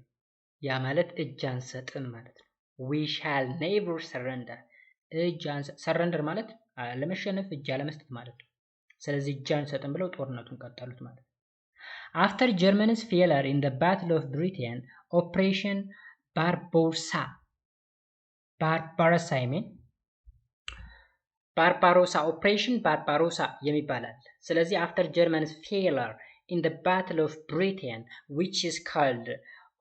[SPEAKER 1] ያ ማለት እጅ አንሰጥም ማለት ነው። we shall never surrender። ሰረንደር ማለት ለመሸነፍ እጅ አለመስጠት ማለት ነው። ስለዚህ እጅ አንሰጥም ብለው ጦርነቱን ቀጠሉት ማለት ነው። after Germany's failure in the Battle of Britain, Operation Operation Barbarossa የሚባላል። ስለዚህ after Germany's failure in the Battle of Britain, which is called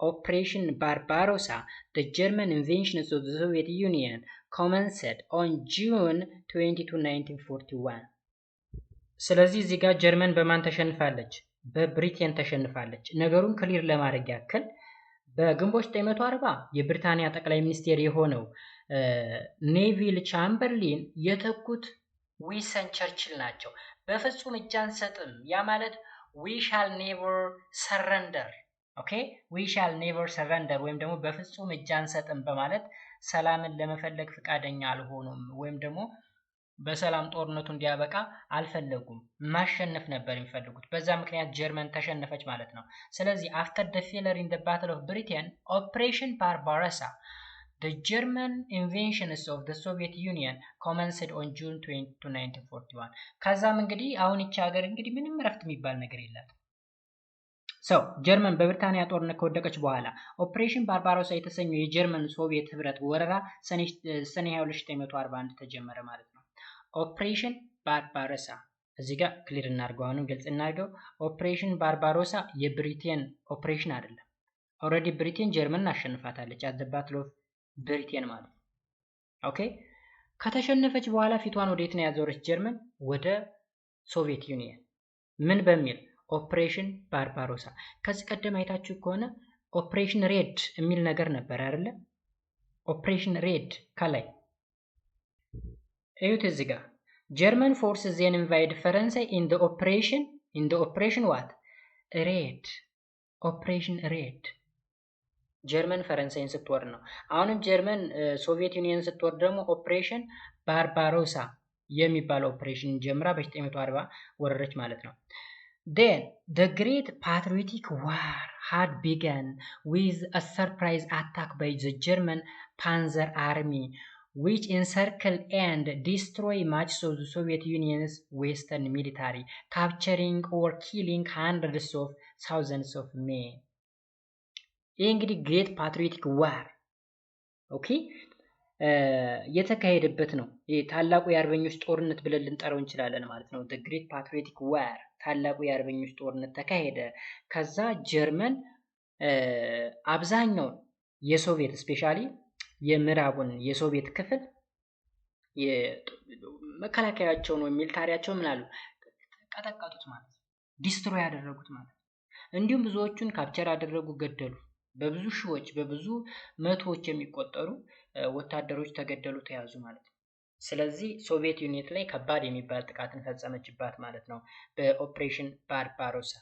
[SPEAKER 1] Operation Barbarossa, the German invasion of the Soviet Union commenced on June 22, 1941. ስለዚህ እዚህ ጋር ጀርመን በማን ተሸንፋለች? በብሪቴን ተሸንፋለች። ነገሩን ክሊር ለማድረግ ያክል በግንቦት 1940 የብሪታንያ ጠቅላይ ሚኒስቴር የሆነው ኔቪል ቻምበርሊን የተኩት ዊንስተን ቸርችል ናቸው። በፍጹም እጅ አንሰጥም፣ ያ ማለት we shall never surrender። ኦኬ we shall never surrender ወይም ደግሞ በፍጹም እጅ አንሰጥም በማለት ሰላምን ለመፈለግ ፍቃደኛ አልሆኑም ወይም ደግሞ በሰላም ጦርነቱ እንዲያበቃ አልፈለጉም። ማሸነፍ ነበር የሚፈልጉት። በዛ ምክንያት ጀርመን ተሸነፈች ማለት ነው። ስለዚህ after the failure in the battle of Britain, Operation Barbarossa, the German invasions of the Soviet Union commenced on June 22, 1941. ከዛም እንግዲህ አሁን ይቺ ሀገር እንግዲህ ምንም እረፍት የሚባል ነገር የላትም። ሰው ጀርመን በብሪታንያ ጦርነት ከወደቀች በኋላ ኦፕሬሽን ባርባሮሳ የተሰኘው የጀርመን ሶቪየት ህብረት ወረራ ሰኔ 22 1941 ተጀመረ ማለት ነው። ኦፕሬሽን ባርባሮሳ እዚህ ጋር ክሊር እናድርገው፣ አሁን ግልጽ እናድርገው። ኦፕሬሽን ባርባሮሳ የብሪቴን ኦፕሬሽን አይደለም። ኦልሬዲ ብሪቴን ጀርመንን አሸንፋታለች አት ዘ ባትል ኦፍ ብሪቴን ማለት ነው። ኦኬ ከተሸነፈች በኋላ ፊቷን ወዴት ነው ያዞረች ጀርመን? ወደ ሶቪየት ዩኒየን። ምን በሚል ኦፕሬሽን ባርባሮሳ። ከዚህ ቀደም አይታችሁ ከሆነ ኦፕሬሽን ሬድ የሚል ነገር ነበር አይደለ? ኦፕሬሽን ሬድ ከላይ እዩት። እዚህ ጋር ጀርመን ፎርስስ ዜን ኢንቫይድ ፈረንሳይ ኢን ዘ ኦፕሬሽን ዋት ሬድ። ኦፕሬሽን ሬድ ጀርመን ፈረንሳይን ስትወር ነው። አሁንም ጀርመን ሶቪየት ዩኒየን ስትወር ደግሞ ኦፕሬሽን ባርባሮሳ የሚባለው ኦፕሬሽን ጀምራ በ1940 ወረረች ማለት ነው። Then the Great Patriotic War had begun with a surprise attack by the German Panzer Army, which encircled and destroyed much of the Soviet Union's western military, capturing or killing hundreds of thousands of men. ይህ እንግዲህ ግሬት ፓትሪዮቲክ ዋር ኦኬ የተካሄደበት ነው። ይህ ታላቁ የአርበኞች ጦርነት ብለን ልንጠራው እንችላለን ማለት ነው። the great patriotic war ታላቁ የአርበኞች ጦርነት ተካሄደ። ከዛ ጀርመን አብዛኛውን የሶቪየት ስፔሻሊ የምዕራቡን የሶቪየት ክፍል መከላከያቸውን ወይም ሚሊታሪያቸው ምን አሉ ቀጠቀጡት ማለት ነው። ዲስትሮይ ያደረጉት ማለት ነው። እንዲሁም ብዙዎቹን ካፕቸር አደረጉ፣ ገደሉ። በብዙ ሺዎች በብዙ መቶዎች የሚቆጠሩ ወታደሮች ተገደሉ፣ ተያዙ ማለት ነው። ስለዚህ ሶቪየት ዩኒየን ላይ ከባድ የሚባል ጥቃትን ፈጸመችባት ማለት ነው በኦፕሬሽን ባርባሮሳ።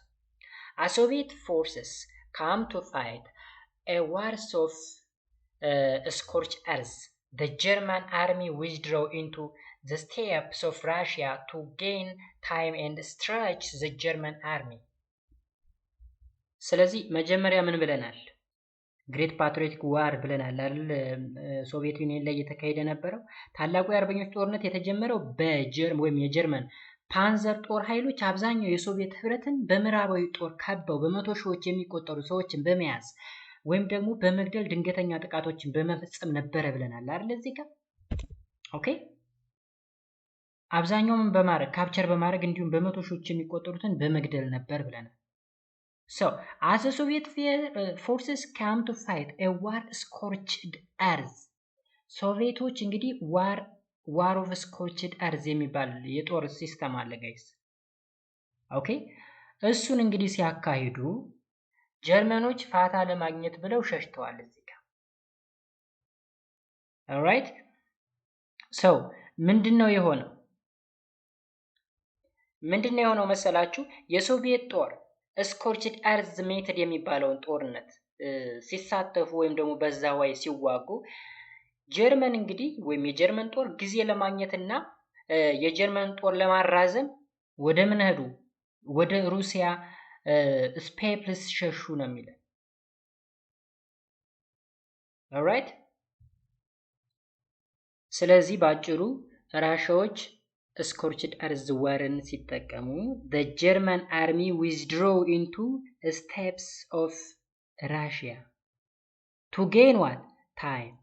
[SPEAKER 1] A Soviet forces come to fight a war of scorched earth. The German army withdrew into the steppes of Russia to gain time and stretch the German army. ስለዚህ መጀመሪያ ምን ብለናል? ግሬት ፓትሪዮቲክ ዋር ብለናል አይደል? ሶቪየት ዩኒየን ላይ የተካሄደ ነበረው ታላቁ የአርበኞች ጦርነት የተጀመረው የጀርመን ፓንዘር ጦር ኃይሎች አብዛኛው የሶቪየት ህብረትን በምዕራባዊ ጦር ከበው በመቶ ሺዎች የሚቆጠሩ ሰዎችን በመያዝ ወይም ደግሞ በመግደል ድንገተኛ ጥቃቶችን በመፈጸም ነበረ ብለናል አይደል? እዚህ ጋር ኦኬ አብዛኛውን በማድረግ ካፕቸር በማድረግ እንዲሁም በመቶ ሺዎች የሚቆጠሩትን በመግደል ነበር ብለናል። So, as the Soviet forces came to fight a war scorched earth, ሶቪየቶች እንግዲህ war of scorched earth የሚባል የጦር ሲስተም አለ ጋይስ። ኦኬ እሱን እንግዲህ ሲያካሂዱ ጀርመኖች ፋታ ለማግኘት ብለው ሸሽተዋል እዚህ ጋር። alright so ምንድነው የሆነው መሰላችሁ? የሶቪየት ጦር ስኮርችድ አርዝ ሜተድ የሚባለውን ጦርነት ሲሳተፉ ወይም ደግሞ በዛ ወይ ሲዋጉ ጀርመን እንግዲህ ወይም የጀርመን ጦር ጊዜ ለማግኘትና የጀርመን ጦር ለማራዘም ወደ ምን ሄዱ? ወደ ሩሲያ ስፔፕልስ ሸሹ ነው የሚለው። alright ስለዚህ ባጭሩ ራሻዎች ስኮርችድ አርዝ ዋርን ሲጠቀሙ the German army withdrew into steppes of Russia to gain what time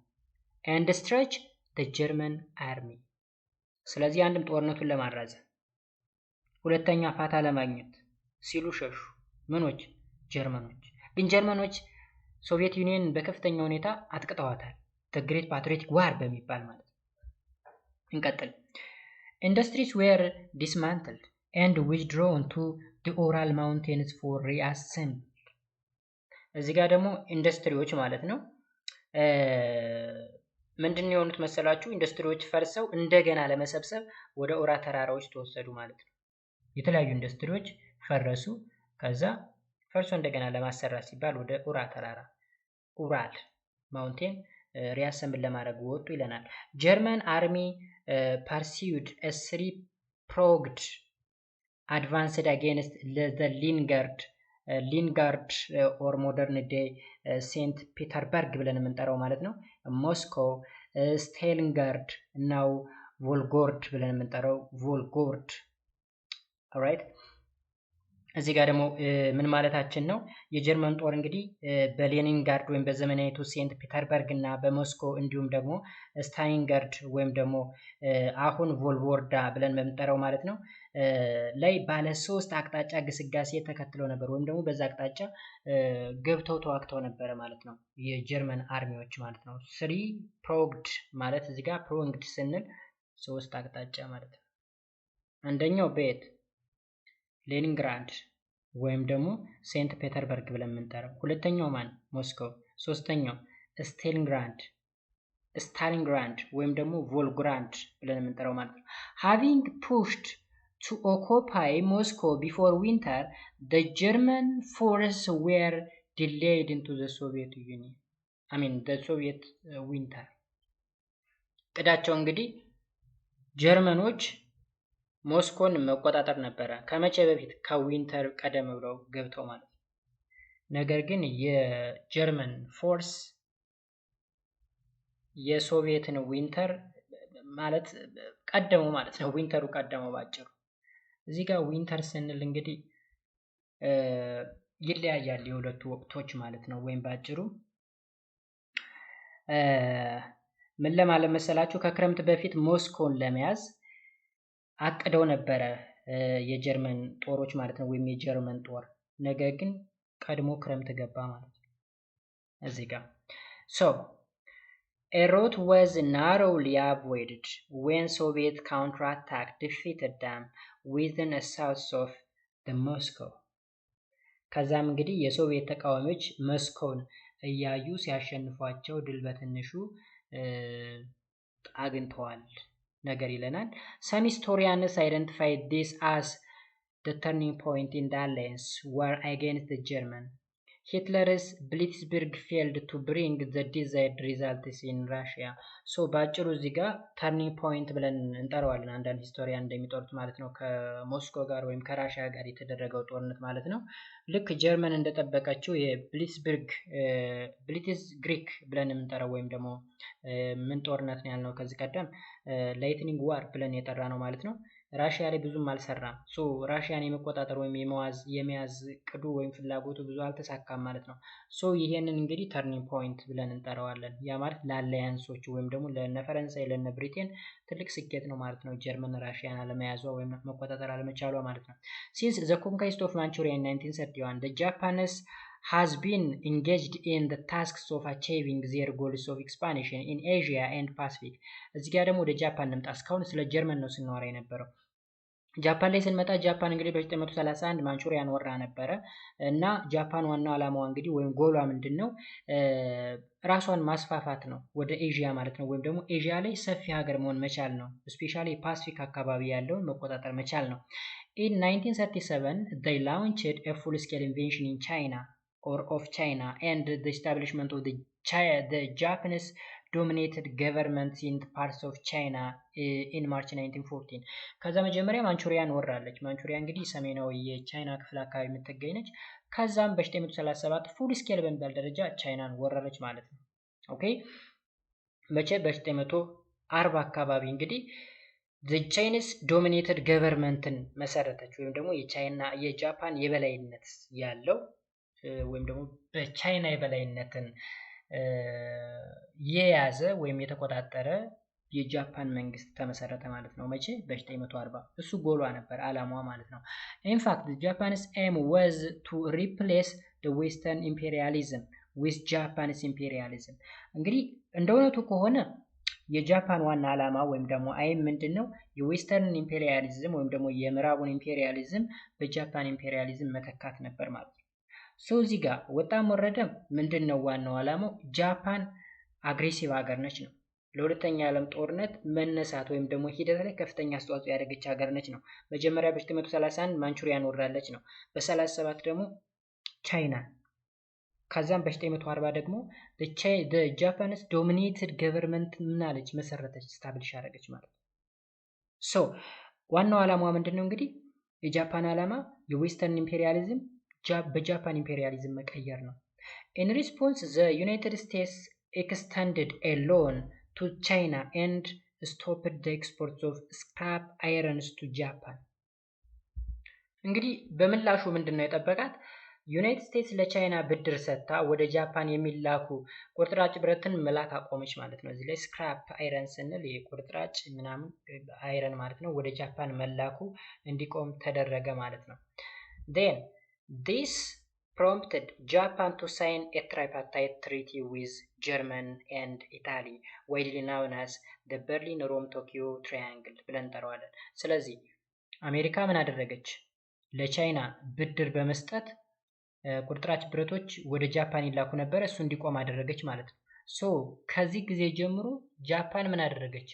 [SPEAKER 1] and stretch the German army. ስለዚህ አንድም ጦርነቱን ለማራዘም ሁለተኛ ፋታ ለማግኘት ሲሉ ሸሹ። ምኖች? ጀርመኖች። ግን ጀርመኖች ሶቪየት ዩኒየን በከፍተኛ ሁኔታ አጥቅተዋታል። the great patriotic war በሚባል ማለት ነው። እንቀጥል። Industries were dismantled and withdrawn to the Ural Mountains for reassembly. እዚህ ጋር ደግሞ ኢንዱስትሪዎች ማለት ነው ምንድነው የሆኑት መሰላችሁ? ኢንዱስትሪዎች ፈርሰው እንደገና ለመሰብሰብ ወደ ኦራ ተራራዎች ተወሰዱ ማለት ነው። የተለያዩ ኢንዱስትሪዎች ፈረሱ። ከዛ ፈርሶ እንደገና ለማሰራት ሲባል ወደ ኦራ ተራራ ኡራል ማውንቴን ሪያሰምብል ለማድረግ ወጡ ይለናል። ጀርመን አርሚ pursued a three-pronged advanced against the ሊንጋርድ ኦር ሞደርን ዴይ ሴንት ፒተርበርግ ብለን የምንጠራው ማለት ነው። ሞስኮ፣ ስታሊንጋርድ እናው ቮልጎርድ ብለን የምንጠራው ቮልጎርድ። ኦራይት እዚህ ጋር ደግሞ ምን ማለታችን ነው? የጀርመን ጦር እንግዲህ በሌኒንጋርድ ወይም በዘመናዊቱ ሴንት ፒተርበርግ እና በሞስኮ እንዲሁም ደግሞ ስታሊንጋርድ ወይም ደግሞ አሁን ቮልጎርዳ ብለን በምንጠራው ማለት ነው ላይ ባለ 3 አቅጣጫ ግስጋሴ ተከትለው ነበር ወይም ደግሞ በዛ አቅጣጫ ገብተው ተዋግተው ነበር ማለት ነው የጀርመን አርሚዎች ማለት ነው። 3 pronged ማለት እዚህ ጋር pronged ስንል 3 አቅጣጫ ማለት ነው። አንደኛው ቤት ሌኒንግራድ ወይም ደግሞ ሴንት ፒተርበርግ ብለን የምንጠራው፣ ሁለተኛው ማን ሞስኮ፣ ሶስተኛው ስታሊንግራድ ወይም ደግሞ ቮልጎራድ ብለን የምንጠራው ማለት ነው። having pushed to occupy Moscow before winter, the German forces were delayed into the Soviet Union. the Soviet winter. ቅዳቸው እንግዲህ ጀርመኖች ሞስኮን መቆጣጠር ነበረ። ከመቼ በፊት? ከዊንተር ቀደም ብለው ገብተው ማለት ነው። ነገር ግን የጀርመን ፎርስ የሶቪየትን ዊንተር ማለት ቀደመው ማለት ነው። ዊንተሩ ቀደመው ባጭሩ። እዚህ ጋር ዊንተር ስንል እንግዲህ ይለያያል የሁለቱ ወቅቶች ማለት ነው። ወይም ባጭሩ ምን ለማለት መሰላችሁ? ከክረምት በፊት ሞስኮን ለመያዝ አቅደው ነበረ የጀርመን ጦሮች ማለት ነው፣ ወይም የጀርመን ጦር። ነገር ግን ቀድሞ ክረምት ገባ ማለት ነው። እዚህ ጋር so a route was narrowly avoided when Soviet counterattack defeated them within a south of the Moscow. ከዛም እንግዲህ የሶቪየት ተቃዋሚዎች ሞስኮን እያዩ ሲያሸንፏቸው ድል በትንሹ አግኝተዋል ነገር ይለናል። Some historians identify this as the turning point in the alliance war against the German. Hitler's Blitzkrieg failed to bring the desired results in Russia. So ባጭሩ እዚህ ጋር turning point ብለን እንጠራዋለን አንዳንድ ሂስቶሪያን እንደሚጠሩት ማለት ነው። ከሞስኮ ጋር ወይም ከራሽያ ጋር የተደረገው ጦርነት ማለት ነው። ልክ ጀርመን እንደጠበቀችው የብሊትዝክሪግ ብለን የምንጠራው ወይም ደግሞ ምን ጦርነት ነው ያልነው ከዚህ ቀደም ላይትኒንግ ዋር ብለን የጠራ ነው ማለት ነው። ራሽያ ላይ ብዙም አልሰራም። ሶ ራሽያን የመቆጣጠር ወይም የመያዝ ቅዱ ወይም ፍላጎቱ ብዙ አልተሳካም ማለት ነው። ሶ ይሄንን እንግዲህ ተርኒንግ ፖይንት ብለን እንጠራዋለን። ያ ማለት ለአላያንሶች ወይም ደግሞ ለነ ፈረንሳይ ለነ ብሪቴን ትልቅ ስኬት ነው ማለት ነው። ጀርመን ራሽያን አለመያዟ ወይም መቆጣጠር አለመቻሏ ማለት ነው። Since the conquest of Manchuria in 1931, the Japanese has been engaged in the tasks of achieving their goals of expansion in Asia and Pacific. እዚህ ጋር ደግሞ ወደ ጃፓን እንምጣ። እስካሁን ስለ ጀርመን ነው ስናወራ የነበረው። ጃፓን ላይ ስንመጣ ጃፓን እንግዲህ በ931 ማንቹሪያን ወራ ነበረ እና ጃፓን ዋናው ዓላማዋ እንግዲህ ወይም ጎሏ ምንድነው? ራሷን ማስፋፋት ነው ወደ ኤዥያ ማለት ነው። ወይም ደግሞ ኤዥያ ላይ ሰፊ ሀገር መሆን መቻል ነው። ስፔሻሊ ፓሲፊክ አካባቢ ያለውን መቆጣጠር መቻል ነው። In 1937 they launched a full-scale invasion in China of China and the establishment of the Japanese dominated government in parts of China in March 1914. ከዛ መጀመሪያ ማንቹሪያን ወራለች። ማንቹሪያ እንግዲህ ሰሜናዊ የቻይና ክፍል አካባቢ የምትገኝ ነች። ከዛም በ937 ፉል ስኬል በሚባል ደረጃ ቻይናን ወረረች ማለት ነው። ኦኬ መቼ? በ940 አካባቢ እንግዲህ the Chinese dominated governmentን መሰረተች ወይም ደግሞ የጃፓን የበላይነት ያለው ወይም ደግሞ በቻይና የበላይነትን የያዘ ወይም የተቆጣጠረ የጃፓን መንግስት ተመሰረተ ማለት ነው። መቼ? በ940 እሱ ጎሏ ነበር አላማዋ ማለት ነው። in fact the Japanese aim was to replace the western imperialism with Japanese imperialism. እንግዲህ እንደውነቱ ከሆነ የጃፓን ዋና አላማ ወይም ደግሞ አይም ምንድነው? የዌስተርን ኢምፔሪያሊዝም ወይም ደግሞ የምዕራቡን ኢምፔሪያሊዝም በጃፓን ኢምፔሪያሊዝም መተካት ነበር ማለት ነው። ሶ እዚህ ጋር ወጣም ወረደም ምንድነው ዋናው አላማው? ጃፓን አግሬሲቭ ሀገር ነች ነው። ለሁለተኛ ዓለም ጦርነት መነሳት ወይም ደግሞ ሂደት ላይ ከፍተኛ አስተዋጽኦ ያደረገች ሀገር ነች ነው። መጀመሪያ በ931 ማንቹሪያን ወራለች ነው። በ37 ደግሞ ቻይና ከዛም በ940 ደግሞ the Japanese dominated government ምናለች መሰረተች ስታብሊሽ አደረገች ማለት ነው። ሶ ዋናው ዓላማዋ ምንድነው እንግዲህ የጃፓን ዓላማ የዌስተርን ኢምፔሪያሊዝም በጃፓን ኢምፔሪያሊዝም መቀየር ነው። In response the United States extended a loan to China and stopped the exports of scrap irons to Japan. እንግዲህ በምላሹ ምንድነው የጠበቃት? ዩናይትድ ስቴትስ ለቻይና ብድር ሰጥታ ወደ ጃፓን የሚላኩ ቁርጥራጭ ብረትን መላክ አቆመች ማለት ነው። እዚህ ላይ ስክራፕ አይረን ስንል የቁርጥራጭ ምናምን አይረን ማለት ነው። ወደ ጃፓን መላኩ እንዲቆም ተደረገ ማለት ነው። then this prompted Japan to sign a tripartite treaty with Germany and Italy, widely known as the Berlin-Rome-Tokyo Triangle ብለን እንጠራዋለን። ስለዚህ አሜሪካ ምን አደረገች? ለቻይና ብድር በመስጠት ቁርጥራጭ ብረቶች ወደ ጃፓን ይላኩ ነበር፣ እሱ እንዲቆም አደረገች ማለት ነው። ሶ ከዚህ ጊዜ ጀምሮ ጃፓን ምን አደረገች?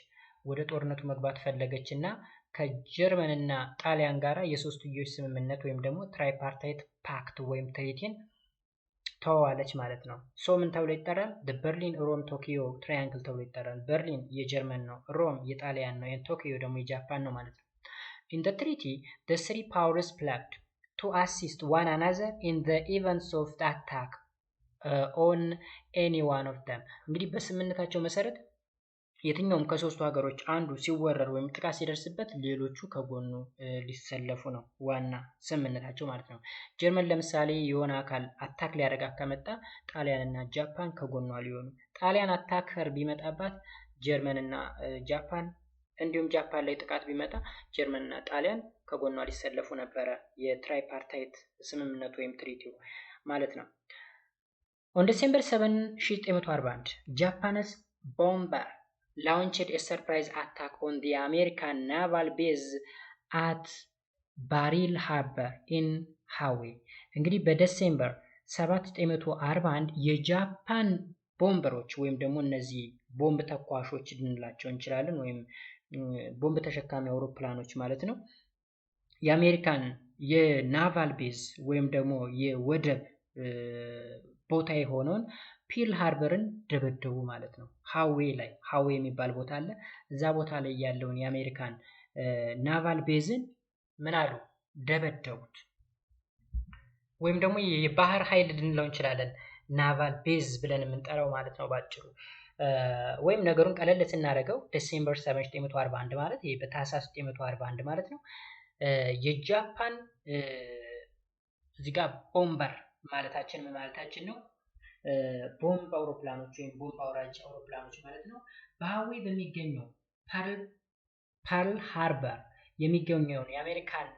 [SPEAKER 1] ወደ ጦርነቱ መግባት ፈለገች እና ከጀርመን እና ጣሊያን ጋራ የሶስትዮሽ ስምምነት ወይም ደግሞ ትራይፓርታይት ፓክት ወይም ትሪቲን ተዋዋለች ማለት ነው። ሶ ምን ተብሎ ይጠራል? በርሊን ሮም ቶኪዮ ትራያንግል ተብሎ ይጠራል። በርሊን የጀርመን ነው፣ ሮም የጣሊያን ነው፣ ቶኪዮ ደግሞ የጃፓን ነው ማለት ነው። In the treaty, the three powers pledged to assist one another in the events of the attack on any one of them. እንግዲህ በስምምነታቸው መሰረት የትኛውም ከሶስቱ ሀገሮች አንዱ ሲወረር ወይም ጥቃት ሲደርስበት ሌሎቹ ከጎኑ ሊሰለፉ ነው ዋና ስምምነታቸው ማለት ነው። ጀርመን ለምሳሌ የሆነ አካል አታክ ሊያደርጋት ከመጣ ጣሊያን እና ጃፓን ከጎኗ ሊሆኑ፣ ጣሊያን አታከር ቢመጣባት ጀርመን እና ጃፓን እንዲሁም ጃፓን ላይ ጥቃት ቢመጣ ጀርመን እና ጣሊያን ከጎኗ ሊሰለፉ ነበረ። የትራይፓርታይት ስምምነቱ ወይም ትሪቲው ማለት ነው። On December 7, 1941, Japanese bomber launched a surprise attack on the American naval base at Pearl Harbor in Hawaii. እንግዲህ በዲሴምበር 7 1941 የጃፓን ቦምበሮች ወይም ደግሞ እነዚህ ቦምብ ተኳሾች ልንላቸው እንችላለን ወይም ቦምብ ተሸካሚ አውሮፕላኖች ማለት ነው፣ የአሜሪካን የናቫል ቤዝ ወይም ደግሞ የወደብ ቦታ የሆነውን ፒርል ሃርበርን ደበደቡ ማለት ነው። ሃዌ የሚባል ቦታ አለ። እዛ ቦታ ላይ ያለውን የአሜሪካን ናቫል ቤዝን ምን አሉ? ደበደቡት። ወይም ደግሞ የባህር ኃይል ልንለው እንችላለን፣ ናቫል ቤዝ ብለን የምንጠራው ማለት ነው ባጭሩ። ወይም ነገሩን ቀለል ስናደርገው ዲሴምበር 7 1941 ማለት ይሄ በታህሳስ 1941 ማለት ነው። የጃፓን እዚህ ጋር ቦምበር ማለታችን ምን ማለታችን ነው? ቦምብ አውሮፕላኖች ወይም ቦምብ አውራጅ አውሮፕላኖች ማለት ነው። በሃዌ በሚገኘው ፐርል ሃርበር የሚገኘውን የአሜሪካን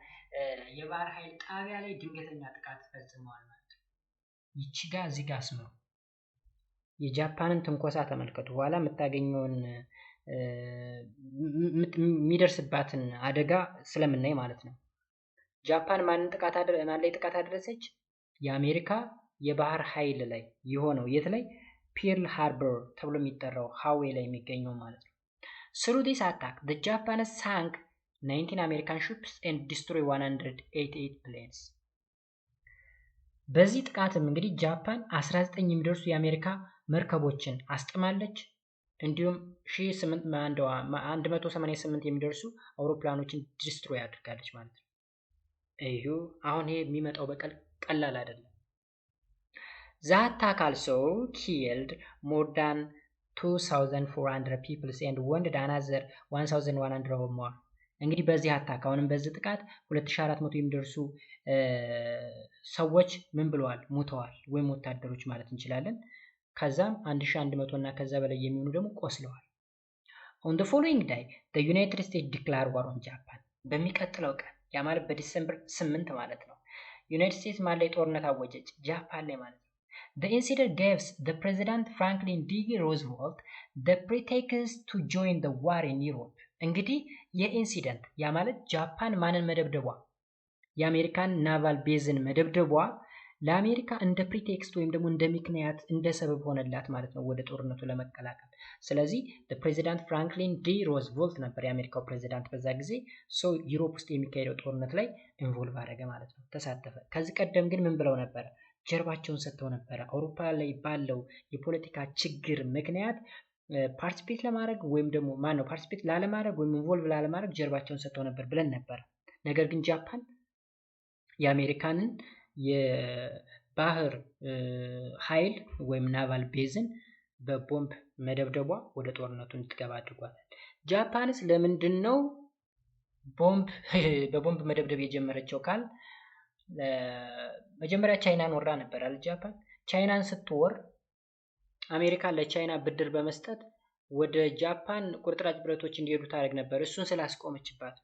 [SPEAKER 1] የባህር ኃይል ጣቢያ ላይ ድንገተኛ ጥቃት ፈጽመዋል ማለት ነው። ይቺ ጋር እዚህ ጋር አስምሩ። የጃፓንን ትንኮሳ ተመልከቱ። በኋላ የምታገኘውን የሚደርስባትን አደጋ ስለምናይ ማለት ነው። ጃፓን ማን ላይ ጥቃት አደረሰች? የአሜሪካ የባህር ኃይል ላይ የሆነው የት ላይ? ፒርል ሃርበር ተብሎ የሚጠራው ሃዌ ላይ የሚገኘው ማለት ነው። Through this attack, the Japanese sank 19 American ships and destroyed 188 planes. በዚህ ጥቃትም እንግዲህ ጃፓን 19 የሚደርሱ የአሜሪካ መርከቦችን አስጥማለች። እንዲሁም 188 የሚደርሱ አውሮፕላኖችን ዲስትሮይ አድርጋለች ማለት ነው። ይሄው አሁን ይሄ የሚመጣው በቀል ቀላል አይደለም። The attack also killed more than 2,400 people and wounded another 1,100 or more. እንግዲህ በዚህ አታክ አሁንም በዚህ ጥቃት 2400 የሚደርሱ ሰዎች ምን ብለዋል? ሞተዋል ወይም ወታደሮች ማለት እንችላለን። ከዛም 1100 እና ከዛ በላይ የሚሆኑ ደግሞ ቆስለዋል። On the following day, the United States declared war on Japan. በሚቀጥለው ቀን ያ ማለት በዲሴምበር 8 ማለት ነው። ዩናይትድ ስቴትስ ማን ላይ ጦርነት አወጀች? ጃፓን ላይ ማለት ነው። The incident gives the President Franklin D. Roosevelt the pretext to join the war in Europe. እንግዲህ የኢንሲደንት ያ ማለት ጃፓን ማንን መደብደቧ? የአሜሪካን ናቫል ቤዝን መደብደቧ ለአሜሪካ እንደ ፕሪቴክስት ወይም ደግሞ እንደ ምክንያት እንደ ሰበብ ሆነላት ማለት ነው ወደ ጦርነቱ ለመቀላቀል። ስለዚህ ፕሬዚዳንት ፍራንክሊን ዲ ሮዝቬልት ነበር የአሜሪካው ፕሬዚዳንት በዛ ጊዜ። ሶ ዩሮፕ ውስጥ የሚካሄደው ጦርነት ላይ ኢንቮልቭ አደረገ ማለት ነው፣ ተሳተፈ። ከዚህ ቀደም ግን ምን ብለው ነበር? ጀርባቸውን ሰጥተው ነበረ። አውሮፓ ላይ ባለው የፖለቲካ ችግር ምክንያት ፓርቲሲፔት ለማድረግ ወይም ደግሞ ማነው ፓርቲሲፔት ላለማድረግ ወይም ኢንቮልቭ ላለማድረግ ጀርባቸውን ሰጥተው ነበር ብለን ነበር። ነገር ግን ጃፓን የአሜሪካንን የባህር ኃይል ወይም ናቫል ቤዝን በቦምብ መደብደቧ ወደ ጦርነቱ እንድትገባ አድርጓታል። ጃፓንስ ለምንድን ነው በቦምብ መደብደብ የጀመረችው ካል መጀመሪያ ቻይናን ወራ ነበር አይደል? ጃፓን ቻይናን ስትወር አሜሪካ ለቻይና ብድር በመስጠት ወደ ጃፓን ቁርጥራጭ ብረቶች እንዲሄዱ ታደርግ ነበር። እሱን ስላስቆመችባት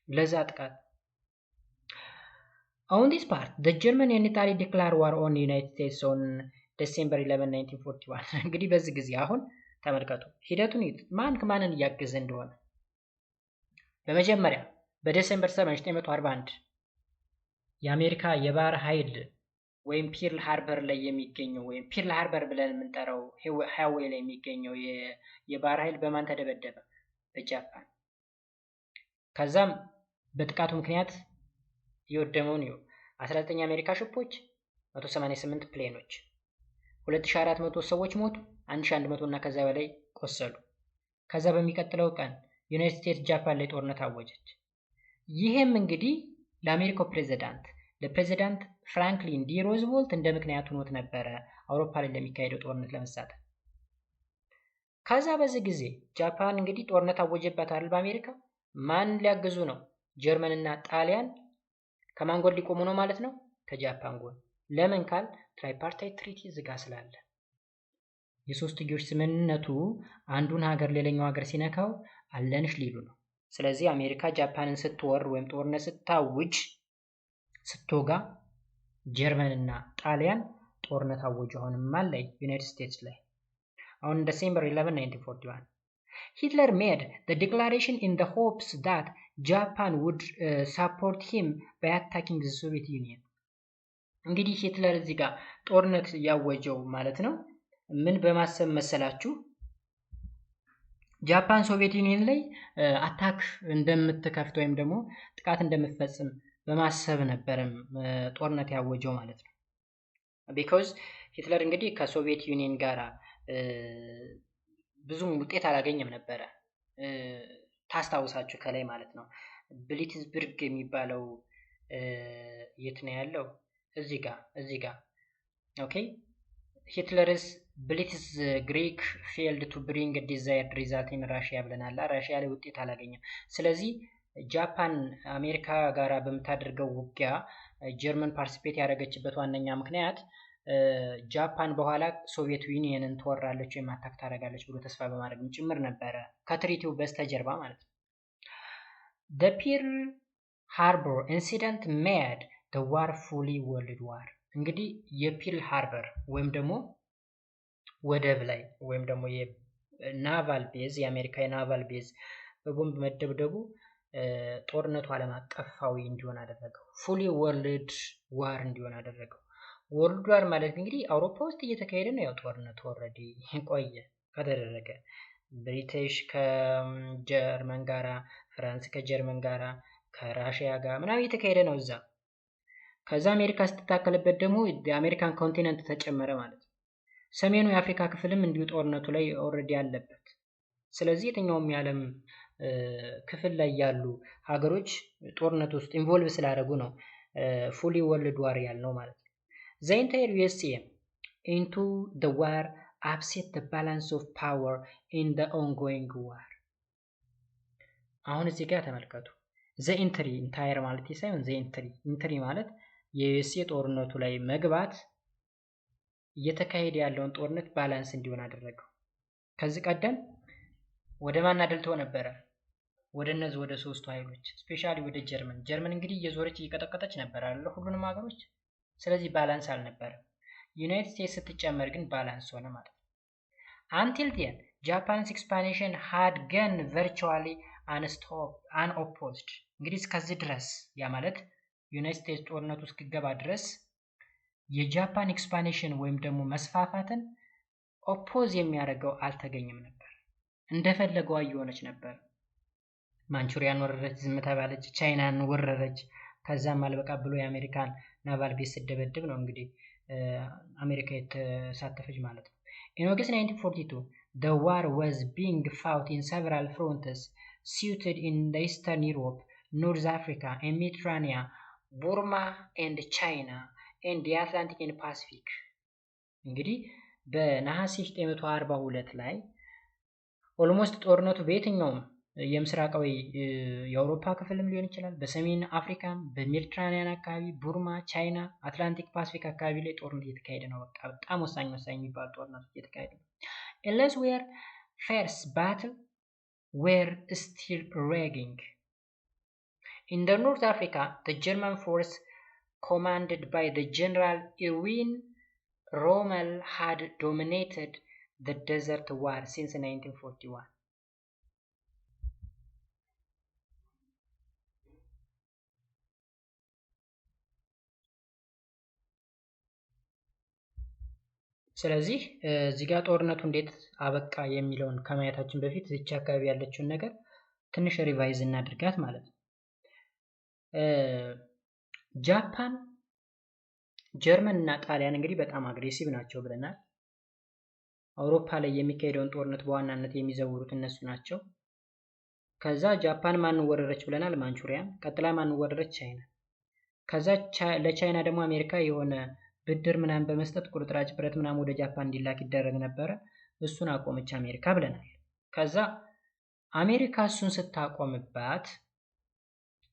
[SPEAKER 1] ለዛ ጥቃት On this part, the German and Italy declare war on the United States on December 11, 1941. እንግዲህ በዚህ ጊዜ አሁን ተመልከቱ ሂደቱን ማን ከማንን እያገዘ እንደሆነ። በመጀመሪያ በዲሴምበር 7 1941 የአሜሪካ የባህር ኃይል ወይም ፒርል ሃርበር ላይ የሚገኘው ወይም ፒርል ሃርበር ብለን የምንጠራው ሃዌይ ላይ የሚገኘው የባህር ኃይል በማን ተደበደበ? በጃፓን። ከዛም በጥቃቱ ምክንያት የወደመውን 19 አሜሪካ ሽፖች፣ 188 ፕሌኖች፣ 2400 ሰዎች ሞቱ፣ 1100 እና ከዛ በላይ ቆሰሉ። ከዛ በሚቀጥለው ቀን ዩናይትድ ስቴትስ ጃፓን ላይ ጦርነት አወጀች። ይሄም እንግዲህ ለአሜሪካው ፕሬዝዳንት ለፕሬዝዳንት ፍራንክሊን ዲ ሮዝቬልት እንደ ምክንያት ሆኖት ነበረ አውሮፓ ላይ ለሚካሄደው ጦርነት ለመሳተፍ። ከዛ በዚህ ጊዜ ጃፓን እንግዲህ ጦርነት አወጀባታል በአሜሪካ። ማን ሊያግዙ ነው? ጀርመን እና ጣሊያን ከማን ጎን ሊቆሙ ነው ማለት ነው? ከጃፓን ጎን። ለምን ካል ትራይፓርታይት ትሪቲ ዝጋ ስላለ የሶስትዮሽ ስምምነቱ አንዱን ሀገር ሌላኛው ሀገር ሲነካው አለንሽ ሊሉ ነው። ስለዚህ አሜሪካ ጃፓንን ስትወር ወይም ጦርነት ስታውጅ ስትወጋ ጀርመን እና ጣሊያን ጦርነት አወጁ። አሁንም ማን ላይ? ዩናይትድ ስቴትስ ላይ። አሁን ዲሴምበር 11 1941 Hitler made the declaration in the hopes that Japan would support him by attacking the Soviet Union. እንግዲህ ሂትለር እዚህ ጋር ጦርነት ያወጀው ማለት ነው ምን በማሰብ መሰላችሁ? ጃፓን ሶቪየት ዩኒየን ላይ አታክ እንደምትከፍት ወይም ደግሞ ጥቃት እንደምትፈጽም በማሰብ ነበርም ጦርነት ያወጀው ማለት ነው። ቢኮዝ ሂትለር እንግዲህ ከሶቪየት ዩኒየን ጋራ ብዙም ውጤት አላገኘም ነበረ። ታስታውሳችሁ ከላይ ማለት ነው ብሊትስበርግ የሚባለው የት ነው ያለው? እዚህ ጋር ኦኬ። ሂትለርስ ብሊትስ ግሪክ ፌልድ ቱ ብሪንግ ዲዛይርድ ሪዛልት ኢን ራሽያ ብለናል። ራሽያ ላይ ውጤት አላገኘም። ስለዚህ ጃፓን አሜሪካ ጋራ በምታደርገው ውጊያ ጀርመን ፓርቲሲፔት ያደረገችበት ዋነኛ ምክንያት ጃፓን በኋላ ሶቪየት ዩኒየንን ትወራለች ወይም አታክ ታደርጋለች ብሎ ተስፋ በማድረግ ጭምር ነበረ ከትሪቲው በስተጀርባ ማለት ነው። The Pearl Harbor incident made the war fully world war። እንግዲህ የፒርል ሃርበር ወይም ደግሞ ወደብ ላይ ወይም ደግሞ የናቫል ቤዝ የአሜሪካ የናቫል ቤዝ በቦምብ መደብደቡ ጦርነቱ ዓለም አቀፋዊ እንዲሆን አደረገው። ፉሊ ወርልድ ዋር እንዲሆን አደረገው። ወርልድ ዋር ማለት እንግዲህ አውሮፓ ውስጥ እየተካሄደ ነው። ያው ጦርነቱ ኦልሬዲ ቆየ ከተደረገ ብሪቲሽ ከጀርመን ጋራ፣ ፍራንስ ከጀርመን ጋራ፣ ከራሽያ ጋር ምናምን እየተካሄደ ነው እዛ። ከዛ አሜሪካ ስትታከልበት ደግሞ የአሜሪካን ኮንቲነንት ተጨመረ ማለት ነው። ሰሜኑ የአፍሪካ ክፍልም እንዲሁ ጦርነቱ ላይ ኦልሬዲ አለበት። ስለዚህ የትኛውም የዓለም ክፍል ላይ ያሉ ሀገሮች ጦርነት ውስጥ ኢንቮልቭ ስላደረጉ ነው ፉሊ ወርልድ ዋር ያልነው ማለት ነው። The entire USA into the war upset the balance of power in the ongoing war። አሁን እዚህ ጋር ተመልከቱ። the entire ማለት ሳይሆን the entry ማለት የዩኤስኤ ጦርነቱ ላይ መግባት እየተካሄደ ያለውን ጦርነት ባላንስ እንዲሆን አደረገው። ከዚህ ቀደም ወደ ማን አደልቶ ነበረ? ወደ እነዚህ ወደ ሶስቱ ኃይሎች ስፔሻሊ ወደ ጀርመን እንግዲህ እየዞረች እየቀጠቀጠች ነበር አይደል ሁሉንም ሀገሮች። ስለዚህ ባላንስ አልነበረም። ዩናይትድ ስቴትስ ስትጨመር ግን ባላንስ ሆነ ማለት ነው። until then Japan's expansion had gone virtually unopposed። እንግዲህ እስከዚህ ድረስ ያ ማለት ዩናይትድ ስቴትስ ጦርነቱ እስኪገባ ድረስ የጃፓን ኤክስፓንሽን ወይም ደግሞ መስፋፋትን ኦፖዝ የሚያደርገው አልተገኘም ነበር። እንደፈለገው እየሆነች ነበር። ማንቹሪያን ወረረች፣ ዝም ተባለች፣ ቻይናን ወረረች። ከዛም አልበቃ ብሎ የአሜሪካን ናቫል ቤዝ ስትደበድብ ነው እንግዲህ አሜሪካ የተሳተፈች ማለት ነው። In August 1942, the war was being fought in several fronts situated in the Eastern Europe, North Africa and Mediterranean, Burma and China, and the Atlantic and Pacific. እንግዲህ በነሐሴ 1942 ላይ ኦልሞስት ጦርነቱ በየትኛውም የምስራቃዊ የአውሮፓ ክፍልም ሊሆን ይችላል፣ በሰሜን አፍሪካም፣ በሜዲትራኒያን አካባቢ፣ ቡርማ፣ ቻይና፣ አትላንቲክ ፓሲፊክ አካባቢ ላይ ጦርነት እየተካሄደ ነው። በቃ በጣም ወሳኝ የሚባሉ ጦርነቶች እየተካሄዱ ነው። Elsewhere, fierce battle were still raging. In the North Africa, the German force commanded by the General Erwin Rommel had dominated the Desert War since 1941. ስለዚህ እዚህ ጋር ጦርነቱ እንዴት አበቃ የሚለውን ከማየታችን በፊት እቺ አካባቢ ያለችውን ነገር ትንሽ ሪቫይዝ እናድርጋት ማለት ነው። ጃፓን፣ ጀርመን እና ጣሊያን እንግዲህ በጣም አግሬሲቭ ናቸው ብለናል። አውሮፓ ላይ የሚካሄደውን ጦርነት በዋናነት የሚዘውሩት እነሱ ናቸው። ከዛ ጃፓን ማን ወረረች ብለናል? ማንቹሪያን። ቀጥላ ማን ወረረች? ቻይና። ከዛ ለቻይና ደግሞ አሜሪካ የሆነ ብድር ምናምን በመስጠት ቁርጥራጭ ብረት ምናምን ወደ ጃፓን እንዲላክ ይደረግ ነበረ። እሱን አቆመች አሜሪካ ብለናል። ከዛ አሜሪካ እሱን ስታቆምባት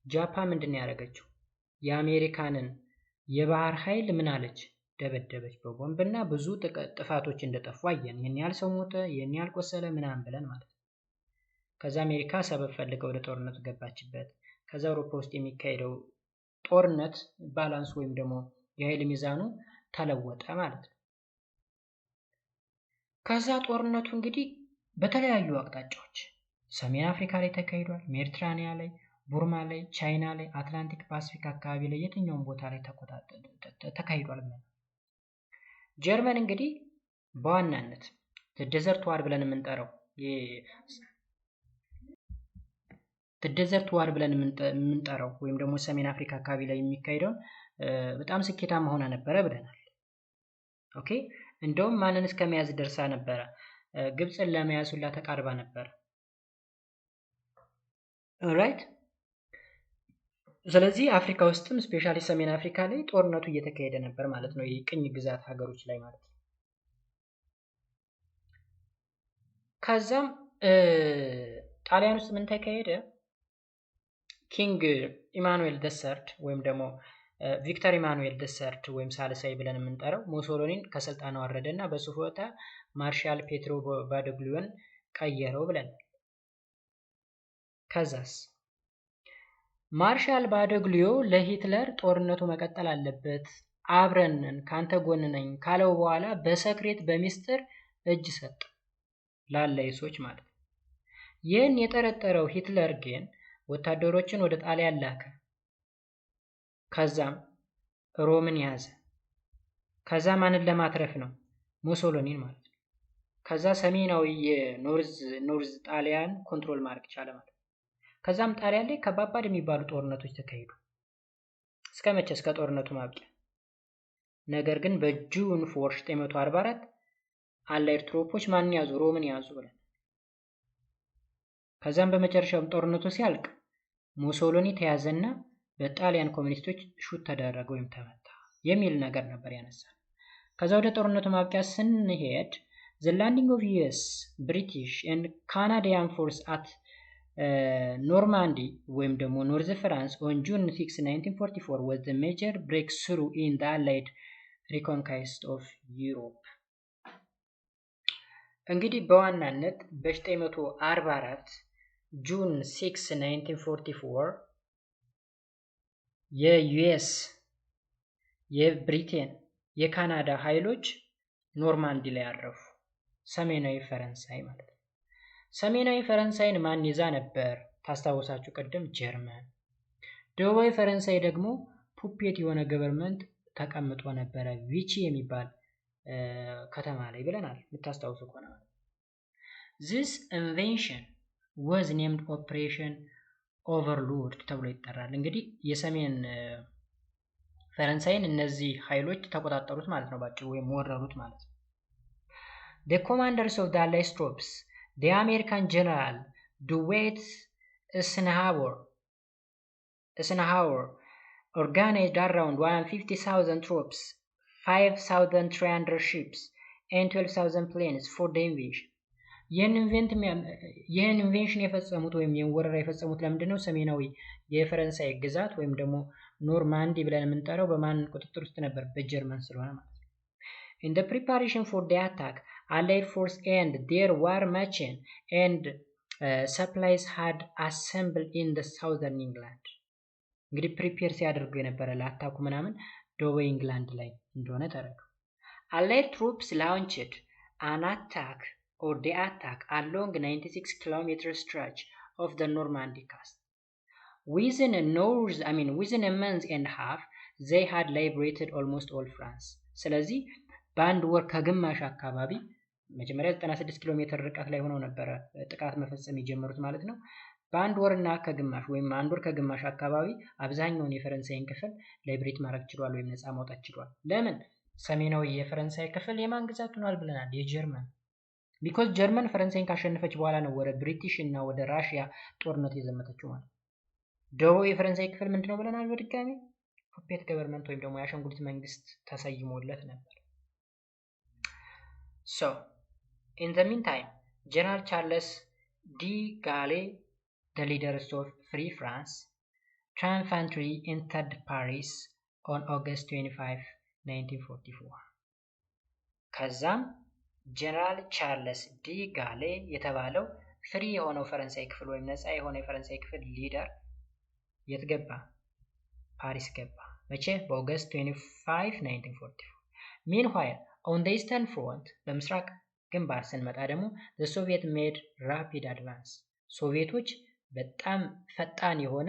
[SPEAKER 1] ጃፓን ምንድን ነው ያደረገችው? የአሜሪካንን የባህር ኃይል ምን አለች? ደበደበች በቦምብና ብዙ ጥፋቶች እንደጠፉ አየን። ይህን ያህል ሰው ሞተ፣ ይህን ያህል ቆሰለ ምናምን ብለን ማለት ነው። ከዛ አሜሪካ ሰበብ ፈልጋ ወደ ጦርነቱ ገባችበት። ከዛ አውሮፓ ውስጥ የሚካሄደው ጦርነት ባላንስ ወይም ደግሞ የኃይል ሚዛኑ ተለወጠ ማለት ነው። ከዛ ጦርነቱ እንግዲህ በተለያዩ አቅጣጫዎች ሰሜን አፍሪካ ላይ ተካሂዷል፣ ሜዲትራኒያ ላይ፣ ቡርማ ላይ፣ ቻይና ላይ፣ አትላንቲክ ፓሲፊክ አካባቢ ላይ የትኛውም ቦታ ላይ ተካሂዷል ማለት ነው። ጀርመን እንግዲህ በዋናነት ደዘርት ዋር ብለን የምንጠራው ደዘርት ዋር ብለን የምንጠራው ወይም ደግሞ ሰሜን አፍሪካ አካባቢ ላይ የሚካሄደውን በጣም ስኬታማ ሆና ነበረ ብለናል። ኦኬ፣ እንደውም ማንን እስከመያዝ ደርሳ ነበረ? ግብፅን ለመያዝ ሁላ ተቃርባ ነበር። ኦልራይት። ስለዚህ አፍሪካ ውስጥም ስፔሻሊ ሰሜን አፍሪካ ላይ ጦርነቱ እየተካሄደ ነበር ማለት ነው፣ የቅኝ ግዛት ሀገሮች ላይ ማለት ነው። ከዛም ጣሊያን ውስጥ ምን ተካሄደ? ኪንግ ኢማኑኤል ደሰርድ ወይም ደግሞ ቪክተር ኢማኑኤል ደሰርድ ወይም ሳልሳይ ብለን የምንጠራው ሞሶሎኒን ከስልጣን አወረደና በሱ ቦታ ማርሻል ፔትሮ ባዶግሊዮን ቀየረው ብለን። ከዛስ ማርሻል ባዶግሊዮ ለሂትለር ጦርነቱ መቀጠል አለበት፣ አብረንን ካንተ ጎን ነኝ ካለው በኋላ በሰክሬት በሚስጥር እጅ ሰጠ ላለይሶች ማለት ነው። ይህን የጠረጠረው ሂትለር ግን ወታደሮችን ወደ ጣሊያን ላከ። ከዛም ሮምን ያዘ። ከዛ ማንን ለማትረፍ ነው? ሙሶሎኒን ማለት ነው። ከዛ ሰሜናዊ የኖርዝ ጣሊያን ኮንትሮል ማድረግ ቻለ ማለት ነው። ከዛም ጣሊያን ላይ ከባባድ የሚባሉ ጦርነቶች ተካሂዱ። እስከ መቼ? እስከ ጦርነቱ ማብቂያ። ነገር ግን በጁን 4 1944 አላይድ ትሮፖች ማንን ያዙ? ሮምን ያዙ ብለን። ከዛም በመጨረሻው ጦርነቱ ሲያልቅ ሙሶሎኒ ተያዘና በጣሊያን ኮሚኒስቶች ሹት ተደረገ ወይም ተመታ የሚል ነገር ነበር ያነሳል። ከዛ ወደ ጦርነቱ ማብቂያ ስንሄድ the landing of US, British and Canadian force at Normandy ወይም ደግሞ ኖርዝ ፍራንስ on June 6 1944 was the major breakthrough in the Allied reconquest of Europe. እንግዲህ በዋናነት በ1944 ጁን 6 1944 የዩኤስ፣ የብሪቴን፣ የካናዳ ኃይሎች ኖርማንዲ ላይ አረፉ። ሰሜናዊ ፈረንሳይ ማለት ነው። ሰሜናዊ ፈረንሳይን ማን ይዛ ነበር? ታስታውሳችሁ ቅድም ጀርመን። ደቡባዊ ፈረንሳይ ደግሞ ፑፔት የሆነ ገቨርንመንት ተቀምጦ ነበረ ቪቺ የሚባል ከተማ ላይ ብለናል፣ የምታስታውሱ ከሆነ ማለት ነው። this invention was named operation ኦቨርሎርድ ተብሎ ይጠራል። እንግዲህ የሰሜን ፈረንሳይን እነዚህ ኃይሎች ተቆጣጠሩት ማለት ነው ባጭሩ ወይም ወረሩት ማለት ነው። The commanders of the Allied troops, the American general Dwight Eisenhower organized around 150,000 troops, 5,300 ships, and 12,000 planes for the invasion. ይህን ኢንቬንሽን የፈጸሙት ወይም የወረራ የፈጸሙት ለምንድን ነው? ሰሜናዊ የፈረንሳይ ግዛት ወይም ደግሞ ኖርማንዲ ብለን የምንጠራው በማን ቁጥጥር ውስጥ ነበር? በጀርመን ስለሆነ ማለት ነው። In the preparation for the attack, Allied force and their war machine and supplies had assembled in the southern England. እንግዲህ ፕሪፔር ሲያደርጉ የነበረ ለአታኩ ምናምን ደቡብ ኢንግላንድ ላይ እንደሆነ ተረዱ። Allied troops launched an attack or the attack along 96 kilometer stretch of the Normandy coast. Within a month and a half, they had liberated almost all France. ስለዚህ በአንድ ወር ከግማሽ አካባቢ መጀመሪያ 96 ኪሎ ሜትር ርቀት ላይ ሆነው ነበረ ጥቃት መፈጸም የጀመሩት ማለት ነው። በአንድ ወርና ከግማሽ ወይም አንድ ወር ከግማሽ አካባቢ አብዛኛውን የፈረንሳይን ክፍል ላይብሬት ማድረግ ችሏል ወይም ነፃ ማውጣት ችሏል። ለምን? ሰሜናዊ የፈረንሳይ ክፍል የማን ግዛት ሆኗል ብለናል? የጀርመን። ቢኮዝ ጀርመን ፈረንሳይን ካሸነፈች በኋላ ነው ወደ ብሪቲሽ እና ወደ ራሽያ ጦርነት የዘመተችው ማለት። ደቡብ የፈረንሳይ ክፍል ምንድነው ብለናል? በድጋሚ ፑፔት ገቨርንመንት ወይም ደግሞ የአሻንጉሊት መንግስት ተሰይሞለት ነበር። So, in the meantime, General Charles de Gaulle, the leader of Free France, triumphantly entered Paris on August 25, 1944. ከዛም ጀነራል ቻርልስ ዲ ጋሌ የተባለው ፍሪ የሆነው ፈረንሳይ ክፍል ወይም ነፃ የሆነው የፈረንሳይ ክፍል ሊደር የት ገባ? ፓሪስ ገባ። መቼ? በኦገስት 25 1944። Meanwhile, on the Eastern Front, በምስራቅ ግንባር ስንመጣ ደግሞ the Soviet made rapid advance. ሶቪየቶች በጣም ፈጣን የሆነ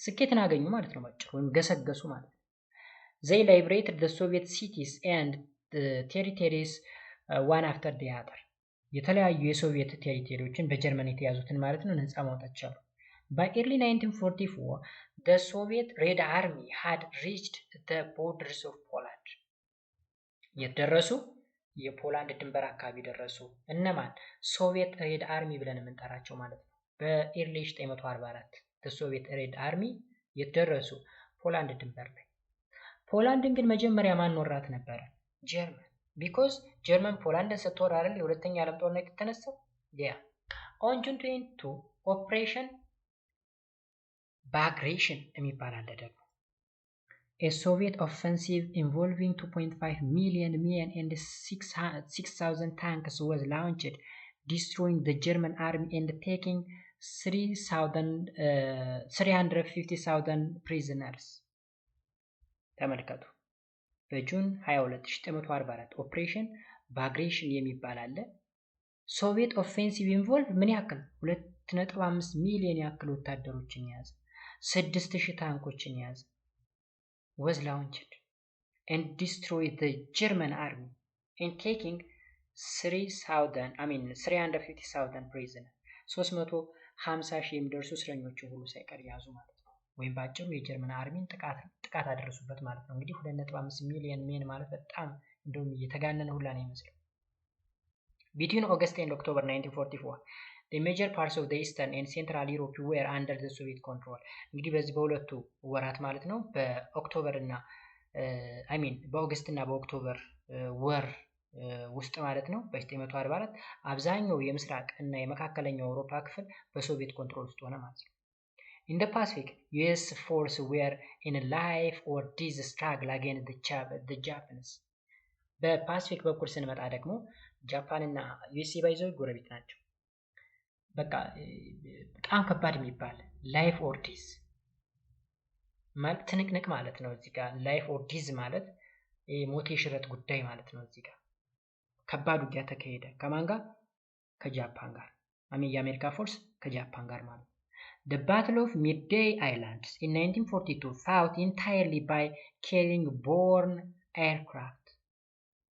[SPEAKER 1] ስኬትን አገኙ ማለት ነው ባጭሩ፣ ወይም ገሰገሱ ማለት ነው። They liberated the Soviet cities and the territories one after the other. የተለያዩ የሶቪየት ቴሪቶሪዎችን በጀርመን የተያዙትን ማለት ነው ነፃ ማውጣት ቻሉ። By early 1944, the Soviet Red Army had reached the borders of Poland. የደረሱ የፖላንድ ድንበር አካባቢ ደረሱ። እነማን? ሶቪየት ሬድ አርሚ ብለን የምንጠራቸው ማለት ነው። በኤርሊ 1944 the Soviet Red Army የደረሱ ፖላንድ ድንበር ላይ። ፖላንድን ግን መጀመሪያ ማን ወራት ነበረ? ጀርመን። ቢኮዝ ጀርመን ፖላንድን ስትወር አይደል የሁለተኛ ዓለም ጦርነት የተነሳው? ያ on June 22 ኦፕሬሽን ባግሬሽን የሚባል አለ ደግሞ a Soviet offensive involving 2.5 million men and 6,000 tanks was launched, destroying the German army and taking 350,000 prisoners. ተመልከቱ። በጁን 22 1944 ኦፕሬሽን ባግሬሽን የሚባል አለ። ሶቪየት ኦፌንሲቭ ኢንቮልቭ ምን ያክል? 2.5 ሚሊዮን ያክል ወታደሮችን የያዘ 6,000 ታንኮችን የያዘ was launched and destroyed the German army and taking 350,000 prisoners. 350,000 የሚደርሱ እስረኞችን ሁሉ ሳይቀር ያዙ ማለት ነው። ወይም ባጭሩ የጀርመን አርሚን ጥቃት አደረሱበት ማለት ነው። እንግዲህ 2.5 ሚሊዮን ሜን ማለት በጣም እንደውም የተጋነነ ሁላ ነው የሚመስለው። Between August and October 1944, the major parts of the Eastern and Central Europe were under the Soviet control. እንግዲህ በዚህ በሁለቱ ወራት ማለት ነው በኦክቶበር እና በኦገስት እና በኦክቶበር ወር ውስጥ ማለት ነው በ1944 አብዛኛው የምስራቅ እና የመካከለኛው አውሮፓ ክፍል በሶቪየት ኮንትሮል ውስጥ ሆነ ማለት ነው። In the Pacific, US forces were in a life or death struggle against the Japanese. በፓሲፊክ በኩል ስንመጣ ደግሞ ጃፓን እና ዩኤስኤ ባይዘው ጎረቤት ናቸው። በቃ በጣም ከባድ የሚባል ላይፍ ኦር ዲዝ ማለት ትንቅንቅ ማለት ነው። እዚህ ጋር ላይፍ ኦር ዲዝ ማለት ሞት የሽረት ጉዳይ ማለት ነው። እዚህ ጋር ከባድ ውጊያ ተካሄደ። ከማን ጋር? ከጃፓን ጋር። የአሜሪካ ፎርስ ከጃፓን ጋር ማለት ነው። The Battle of Midway Islands in 1942 fought entirely by carrying-borne aircraft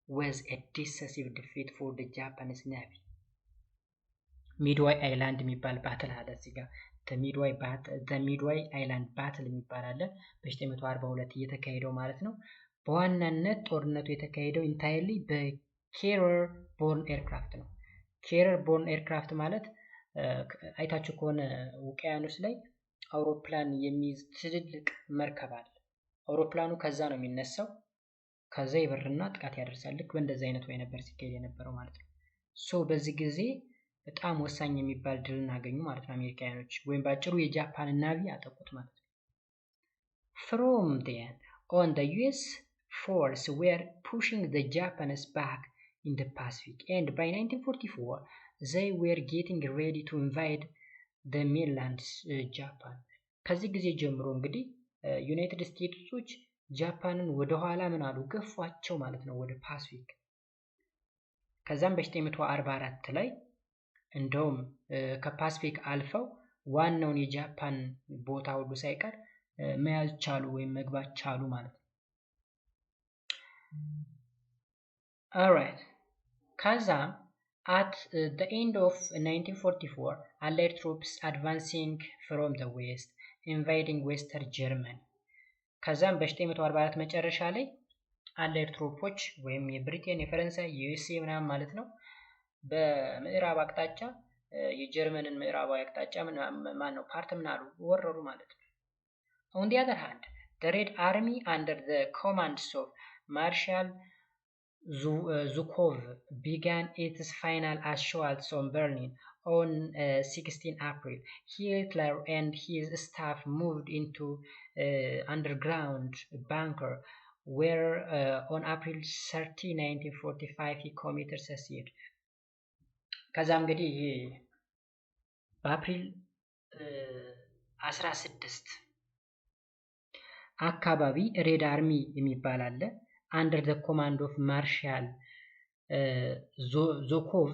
[SPEAKER 1] was a decisive defeat for the Japanese Navy. ሚድዌይ አይላንድ የሚባል ባትል አለ እዚህ ጋር the Midway Island Battle የሚባል አለ በ942 እየተካሄደው ማለት ነው። በዋናነት ጦርነቱ የተካሄደው ኢንታይርሊ በኬረር ቦርን ኤርክራፍት ነው። ኬረር ቦርን ኤርክራፍት ማለት አይታችሁ ከሆነ ውቅያኖስ ላይ አውሮፕላን የሚይዝ ትልልቅ መርከብ አለ። አውሮፕላኑ ከዛ ነው የሚነሳው፣ ከዛ ይበርና ጥቃት ያደርሳል። ልክ በእንደዚህ አይነት ወይ ነበር ሲካሄድ የነበረው ማለት ነው። ሶ በዚህ ጊዜ በጣም ወሳኝ የሚባል ድልን አገኙ ማለት ነው አሜሪካኖች፣ ወይም ባጭሩ የጃፓን ናቪ አጠቁት ማለት ነው። From then on the US force were pushing the Japanese back in the Pacific, and by 1944 they were getting ready to invade the mainland Japan. ከዚህ ጊዜ ጀምሮ እንግዲህ ዩናይትድ ስቴትሶች ጃፓንን ወደ ኋላ ምን አሉ ገፏቸው ማለት ነው ወደ ፓሲፊክ። ከዛም በ944 ላይ እንደውም ከፓሲፊክ አልፈው ዋናውን የጃፓን ቦታ ሁሉ ሳይቀር መያዝ ቻሉ ወይም መግባት ቻሉ ማለት ነው። alright ከዛም at the end of 1944 allied troops advancing from the west invading western Germany. ከዛም በ944 መጨረሻ ላይ አላይድ ትሮፖች ወይም የብሪቴን የፈረንሳይ የዩኤስኤ ምናምን ማለት ነው በምዕራብ አቅጣጫ የጀርመንን ምዕራባዊ አቅጣጫ ማነው ፓርት ምን አሉ ወረሩ ማለት ነው። On the other hand, the Red Army under the commands of Marshal Zhukov began its final assaults on Berlin on 16 April. Hitler and his staff moved into underground bunker where on April 30, 1945 he committed suicide. ከዛ እንግዲህ በአፕሪል 16 አካባቢ ሬድ አርሚ የሚባል አለ under the command of Marshal Zhukov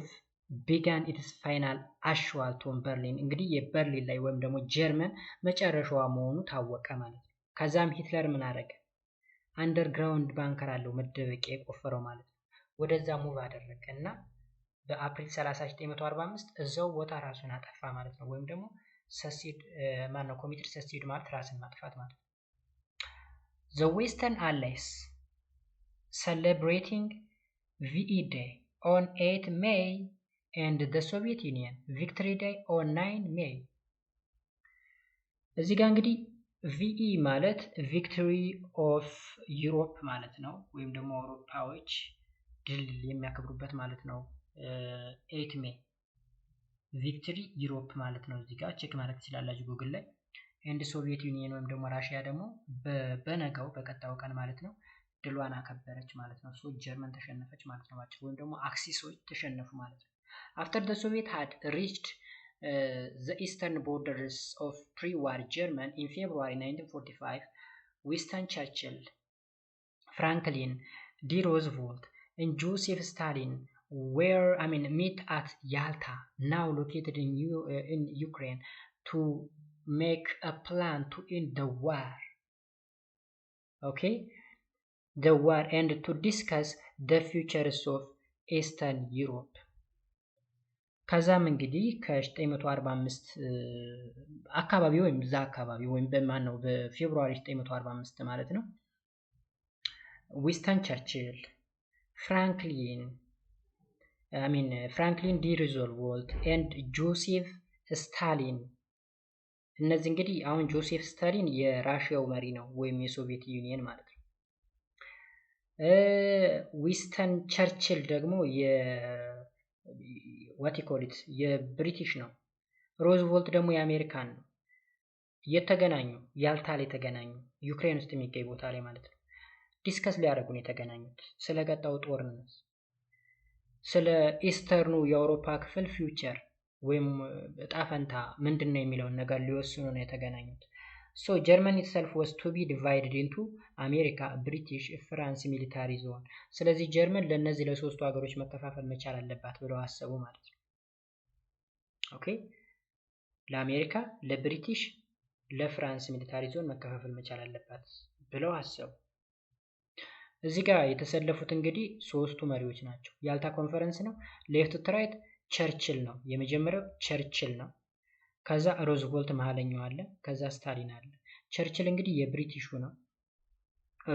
[SPEAKER 1] began its final assault on Berlin. እንግዲህ የበርሊን ላይ ወይም ደግሞ ጀርመን መጨረሻዋ መሆኑ ታወቀ ማለት ነው። ከዛም ሂትለር ምን አደረገ? አንደርግራውንድ ባንከር አለው መደበቂያ የቆፈረው ማለት ነው። ወደዛ ሙቭ አደረገ እና በአፕሪል 30 1945 እዛው ቦታ ራሱን አጠፋ ማለት ነው። ወይም ደግሞ ሰሲድ ማነው ኮሚትድ ሰሲድ ማለት ራስን ማጥፋት ማለት ነው። The Western Allies celebrating VE Day on 8 May and the Soviet Union Victory Day on 9 May. እዚህ ጋር እንግዲህ VE ማለት ቪክቶሪ ኦፍ ዩሮፕ ማለት ነው። ወይም ደግሞ አውሮፓዎች ድል የሚያከብሩበት ማለት ነው። 8 ሜይ ቪክቶሪ ዩሮፕ ማለት ነው። እዚህ ጋር ቼክ ማድረግ ትችላላችሁ ጉግል ላይ። ኤንድ ሶቪየት ዩኒየን ወይም ደግሞ ራሽያ ደግሞ በነጋው በቀጣዩ ቀን ማለት ነው ድሏን አከበረች ማለት ነው። ሶ ጀርመን ተሸነፈች ማለት ነው። ወይም ደግሞ አክሲሶች ተሸነፉ ማለት ነው። አፍተር the Soviet had reached the eastern borders of pre-war German in February 1945, Winston Churchill, Franklin D. Roosevelt, and Joseph Stalin meet at Yalta, now located in Ukraine, to make a plan to end the war. Okay, the war and to discuss the futures of Eastern Europe. ከዛም እንግዲህ ከ945 አካባቢ ወይም እዛ አካባቢ ወይም በማን ነው በፌብሩዋሪ 945 ማለት ነው ዊንስተን ቸርችል ፍራንክሊን ዲ ሩዝቬልት ኤንድ ጆሴፍ ስታሊን እነዚህ እንግዲህ አሁን ጆሴፍ ስታሊን የራሽያው መሪ ነው ወይም የሶቪየት ዩኒየን ማለት ነው። ዊንስተን ቸርችል ደግሞ የብሪቲሽ ነው። ሮዝቬልት ደግሞ የአሜሪካን ነው። የተገናኙ ያልታ ላይ ተገናኙ፣ ዩክሬን ውስጥ የሚገኝ ቦታ ላይ ማለት ነው። ዲስከስ ሊያደርጉ ነው የተገናኙት ስለ ቀጣው ጦርነት፣ ስለ ኢስተርኑ የአውሮፓ ክፍል ፊውቸር ወይም እጣ ፈንታ ምንድነው የሚለውን ነገር ሊወስኑ ነው የተገናኙት። ሶ ጀርመን itself was to be divided into አሜሪካ፣ ብሪቲሽ፣ ፍራንስ ሚሊታሪ ዞን። ስለዚህ ጀርመን ለነዚህ ለሶስቱ ሀገሮች መከፋፈል መቻል አለባት ብለው አሰቡ ማለት ነው። ኦኬ፣ ለአሜሪካ፣ ለብሪቲሽ፣ ለፍራንስ ሚሊታሪ ዞን መከፋፈል መቻል አለባት ብለው አሰቡ። እዚህ ጋር የተሰለፉት እንግዲህ ሶስቱ መሪዎች ናቸው። ያልታ ኮንፈረንስ ነው። ሌፍት ቱ ራይት ቸርችል ነው። የመጀመሪያው ቸርችል ነው። ከዛ ሮዝቬልት መሃለኛው አለ። ከዛ ስታሊን አለ። ቸርችል እንግዲህ የብሪቲሹ ነው።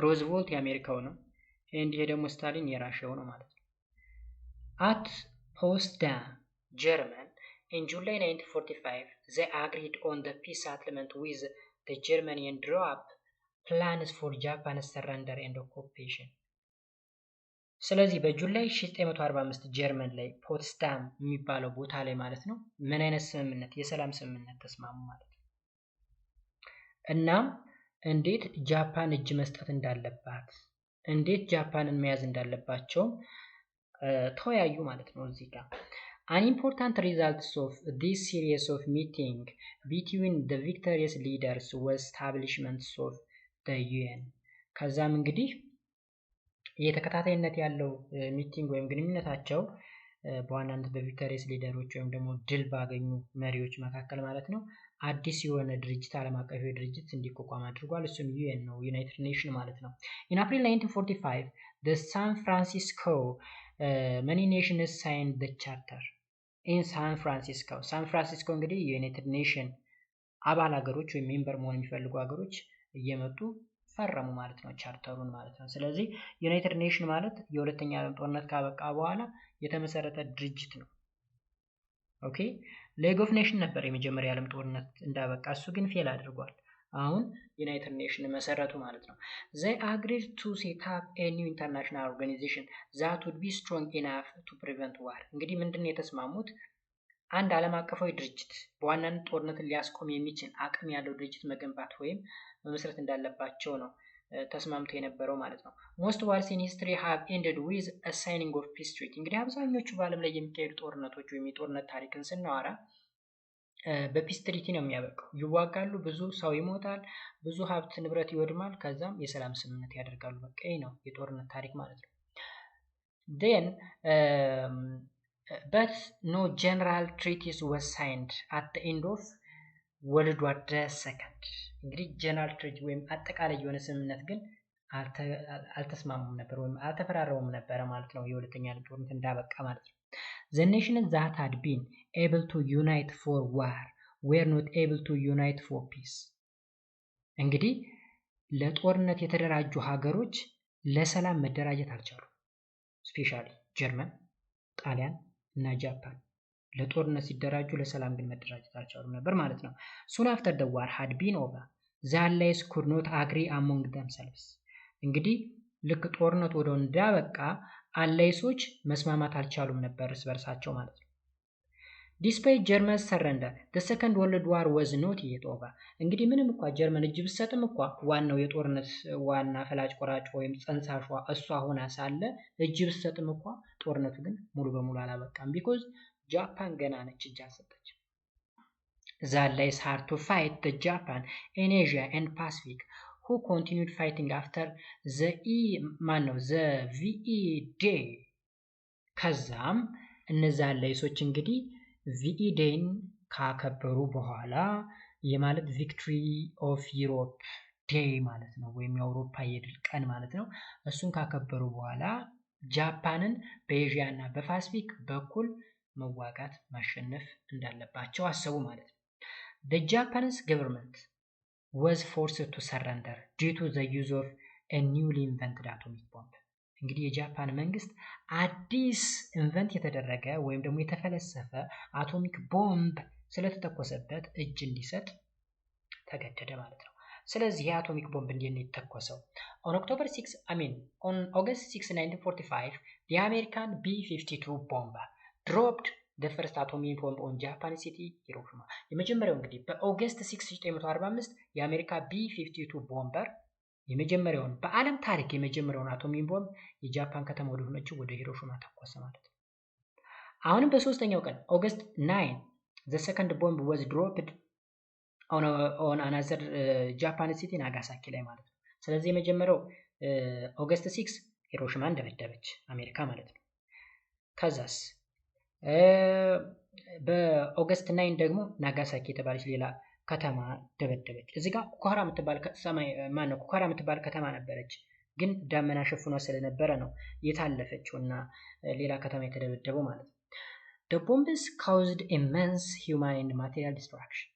[SPEAKER 1] ሮዝቬልት የአሜሪካው ነው። ይሄ ደግሞ ስታሊን የራሽያው ነው ማለት ነው። አት ፖትስዳም ጀርመን in July 1945 they agreed on the peace settlement with the Germany and drew up plans for Japan's surrender and occupation. ስለዚህ በጁላይ 1945 ጀርመን ላይ ፖትስዳም የሚባለው ቦታ ላይ ማለት ነው ምን አይነት ስምምነት የሰላም ስምምነት ተስማሙ ማለት ነው። እናም እንዴት ጃፓን እጅ መስጠት እንዳለባት እንዴት ጃፓንን መያዝ እንዳለባቸው ተወያዩ ማለት ነው እዚህ ጋር An important result of this series of meetings between the victorious leaders was establishment of the UN. ከዛም እንግዲህ የተከታታይነት ያለው ሚቲንግ ወይም ግንኙነታቸው በዋናነት በቪክቶሪየስ ሊደሮች ወይም ደግሞ ድል ባገኙ መሪዎች መካከል ማለት ነው አዲስ የሆነ ድርጅት ዓለም አቀፍ ድርጅት እንዲቋቋም አድርጓል። እሱም ዩኤን ነው፣ ዩናይትድ ኔሽን ማለት ነው። In April 1945 the San Francisco many nations signed the charter. In San Francisco እንግዲህ የዩናይትድ ኔሽን አባል ሀገሮች ወይም ሜምበር መሆን የሚፈልጉ ሀገሮች እየመጡ ፈረሙ ማለት ነው ቻርተሩን ማለት ነው። ስለዚህ ዩናይትድ ኔሽን ማለት የሁለተኛ ዓለም ጦርነት ካበቃ በኋላ የተመሰረተ ድርጅት ነው። ኦኬ ሌግ ኦፍ ኔሽን ነበር የመጀመሪያ ዓለም ጦርነት እንዳበቃ፣ እሱ ግን ፌል አድርጓል። አሁን ዩናይትድ ኔሽን መሰረቱ ማለት ነው። they agreed to set up a new international organization that would be strong enough to prevent war. እንግዲህ ምንድነው የተስማሙት? አንድ ዓለም አቀፋዊ ድርጅት በዋናነት ጦርነትን ሊያስቆም የሚችል አቅም ያለው ድርጅት መገንባት ወይም መመስረት እንዳለባቸው ነው ተስማምቶ የነበረው ማለት ነው። most wars in history have ended with a signing of peace treaty. እንግዲህ አብዛኞቹ በዓለም ላይ የሚካሄዱ ጦርነቶች ወይም የጦርነት ታሪክን ስናወራ በፒስ ትሪቲ ነው የሚያበቃው። ይዋጋሉ፣ ብዙ ሰው ይሞታል፣ ብዙ ሀብት ንብረት ይወድማል፣ ከዛም የሰላም ስምምነት ያደርጋሉ። በቃ ይሄ ነው የጦርነት ታሪክ ማለት ነው። then but no general treaties was signed at the end of World War II. እንግዲህ ጀነራል ትሪቲ ወይም አጠቃላይ የሆነ ስምምነት ግን አልተስማሙም ነበር ወይም አልተፈራረሙም ነበር ማለት ነው የሁለተኛ ዓለም ጦርነት እንዳበቃ ማለት ነው። The nations that had been able to unite for war were not able to unite for peace. እንግዲህ ለጦርነት የተደራጁ ሀገሮች ለሰላም መደራጀት አልቻሉም። ስፔሻሊ ጀርመን፣ ጣሊያን እና ጃፓን ለጦርነት ሲደራጁ ለሰላም ግን መደራጀት አልቻሉም ነበር ማለት ነው። soon after the war had been over the allies could not agree among themselves. እንግዲህ ልክ ጦርነቱ ወደ እንዳበቃ አላይሶች መስማማት አልቻሉም ነበር እርስ በርሳቸው ማለት ነው። Despite German's surrender, the Second World War was not yet over. እንግዲህ ምንም እንኳን ጀርመን እጅ ብትሰጥም እንኳን ዋናው የጦርነት ዋና ፈላጭ ቆራጭ ወይም ጸንሳሿ እሷ ሆና ሳለ እጅ ብትሰጥም እንኳን ጦርነቱ ግን ሙሉ በሙሉ አላበቃም። because ጃፓን ገና ነች እጅ አልሰጠችም። The allies had to fight the Japan in Asia and Pacific who continued fighting after the VE Day. ከዛም እነዛ አላይሶች እንግዲህ ቪኢ ዴይን ካከበሩ በኋላ የማለት ቪክትሪ ኦፍ ዩሮፕ ዴይ ማለት ነው ወይም የአውሮፓ የድል ቀን ማለት ነው። እሱን ካከበሩ በኋላ ጃፓንን በኤዥያ እና በፓሲፊክ በኩል መዋጋት ማሸነፍ እንዳለባቸው አሰቡ ማለት ነው። The Japanese government was forced to surrender due to the use of a newly invented atomic bomb. እንግዲህ የጃፓን መንግስት አዲስ ኢንቨንት የተደረገ ወይም ደግሞ የተፈለሰፈ አቶሚክ ቦምብ ስለተተኮሰበት እጅ እንዲሰጥ ተገደደ ማለት ነው። ስለዚህ የአቶሚክ ቦምብ እንዴት ነው የተተኮሰው? On August 6, 1945 the American B-52 bomber dropped the first atomic bomb on Japan city Hiroshima. የመጀመሪያው እንግዲህ በኦገስት 6 1945 የአሜሪካ B-52 ቦምበር የመጀመሪያውን በዓለም ታሪክ የመጀመሪያውን አቶሚክ ቦምብ የጃፓን ከተማ ወደ ሆነችው ወደ ሂሮሺማ ተኮሰ ማለት ነው። አሁንም በሶስተኛው ቀን ኦገስት 9 the second bomb was dropped on another Japan city ናጋሳኪ ላይ ማለት ነው። ስለዚህ የመጀመሪያው ኦገስት 6 ሂሮሺማን ደበደበች አሜሪካ ማለት ነው። ከዛስ በኦገስት 9 ደግሞ ናጋሳኪ የተባለች ሌላ ከተማ ደበደበች። እዚህ ጋር ኩካራ የምትባል ከተማ ነበረች፣ ግን ዳመና ሸፍኗ ስለነበረ ነው የታለፈችው እና ሌላ ከተማ የተደበደበው ማለት ነው። The bombs caused immense human and material destruction.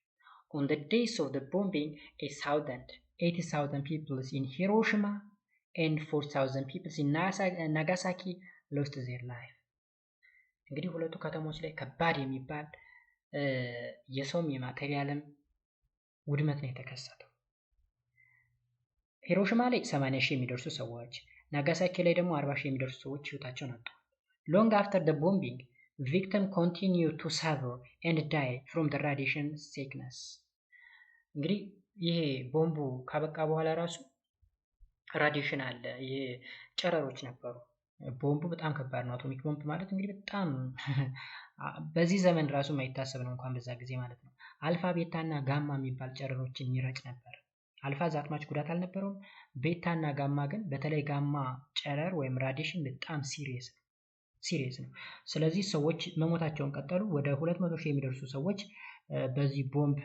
[SPEAKER 1] On the days of the bombing, 80,000 people in Hiroshima and 4,000 people in Nagasaki lost their life. እንግዲህ ሁለቱ ከተሞች ላይ ከባድ የሚባል የሰውም የማቴሪያልም ውድመት ነው የተከሰተው። ሂሮሽማ ላይ 80 ሺህ የሚደርሱ ሰዎች፣ ናጋሳኪ ላይ ደግሞ 40 ሺህ የሚደርሱ ሰዎች ህይወታቸውን አጥተዋል። Long after the bombing, victims continue to suffer and die from the radiation sickness. እንግዲህ ይሄ ቦምቡ ካበቃ በኋላ ራሱ ራዲሽን አለ። ይሄ ጨረሮች ነበሩ። ቦምቡ በጣም ከባድ ነው። አቶሚክ ቦምብ ማለት እንግዲህ በጣም በዚህ ዘመን ራሱ የማይታሰብ ነው እንኳን በዛ ጊዜ ማለት ነው። አልፋ ቤታ እና ጋማ የሚባል ጨረሮችን ይረጭ ነበር። አልፋ ዛትማች ጉዳት አልነበረውም። ቤታ እና ጋማ ግን በተለይ ጋማ ጨረር ወይም ራዲሽን በጣም ሲሪየስ ነው። ስለዚህ ሰዎች መሞታቸውን ቀጠሉ። ወደ 200 ሺህ የሚደርሱ ሰዎች በዚህ ቦምብ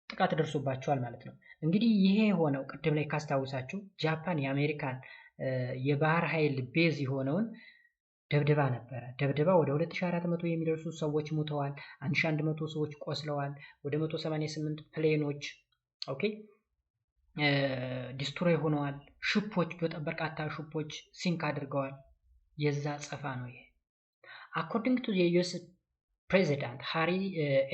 [SPEAKER 1] ጥቃት ደርሶባቸዋል ማለት ነው። እንግዲህ ይሄ የሆነው ቅድም ላይ ካስታውሳችሁ ጃፓን የአሜሪካን የባህር ኃይል ቤዝ የሆነውን ደብድባ ነበረ። ደብድባ ወደ 2400 የሚደርሱ ሰዎች ሞተዋል። 1100 ሰዎች ቆስለዋል። ወደ 188 ፕሌኖች ዲስትሮይ ሆነዋል። ሽፖች በርካታ ሽፖች ሲንክ አድርገዋል። የዛ ጸፋ ነው ይሄ። According to the US President Harry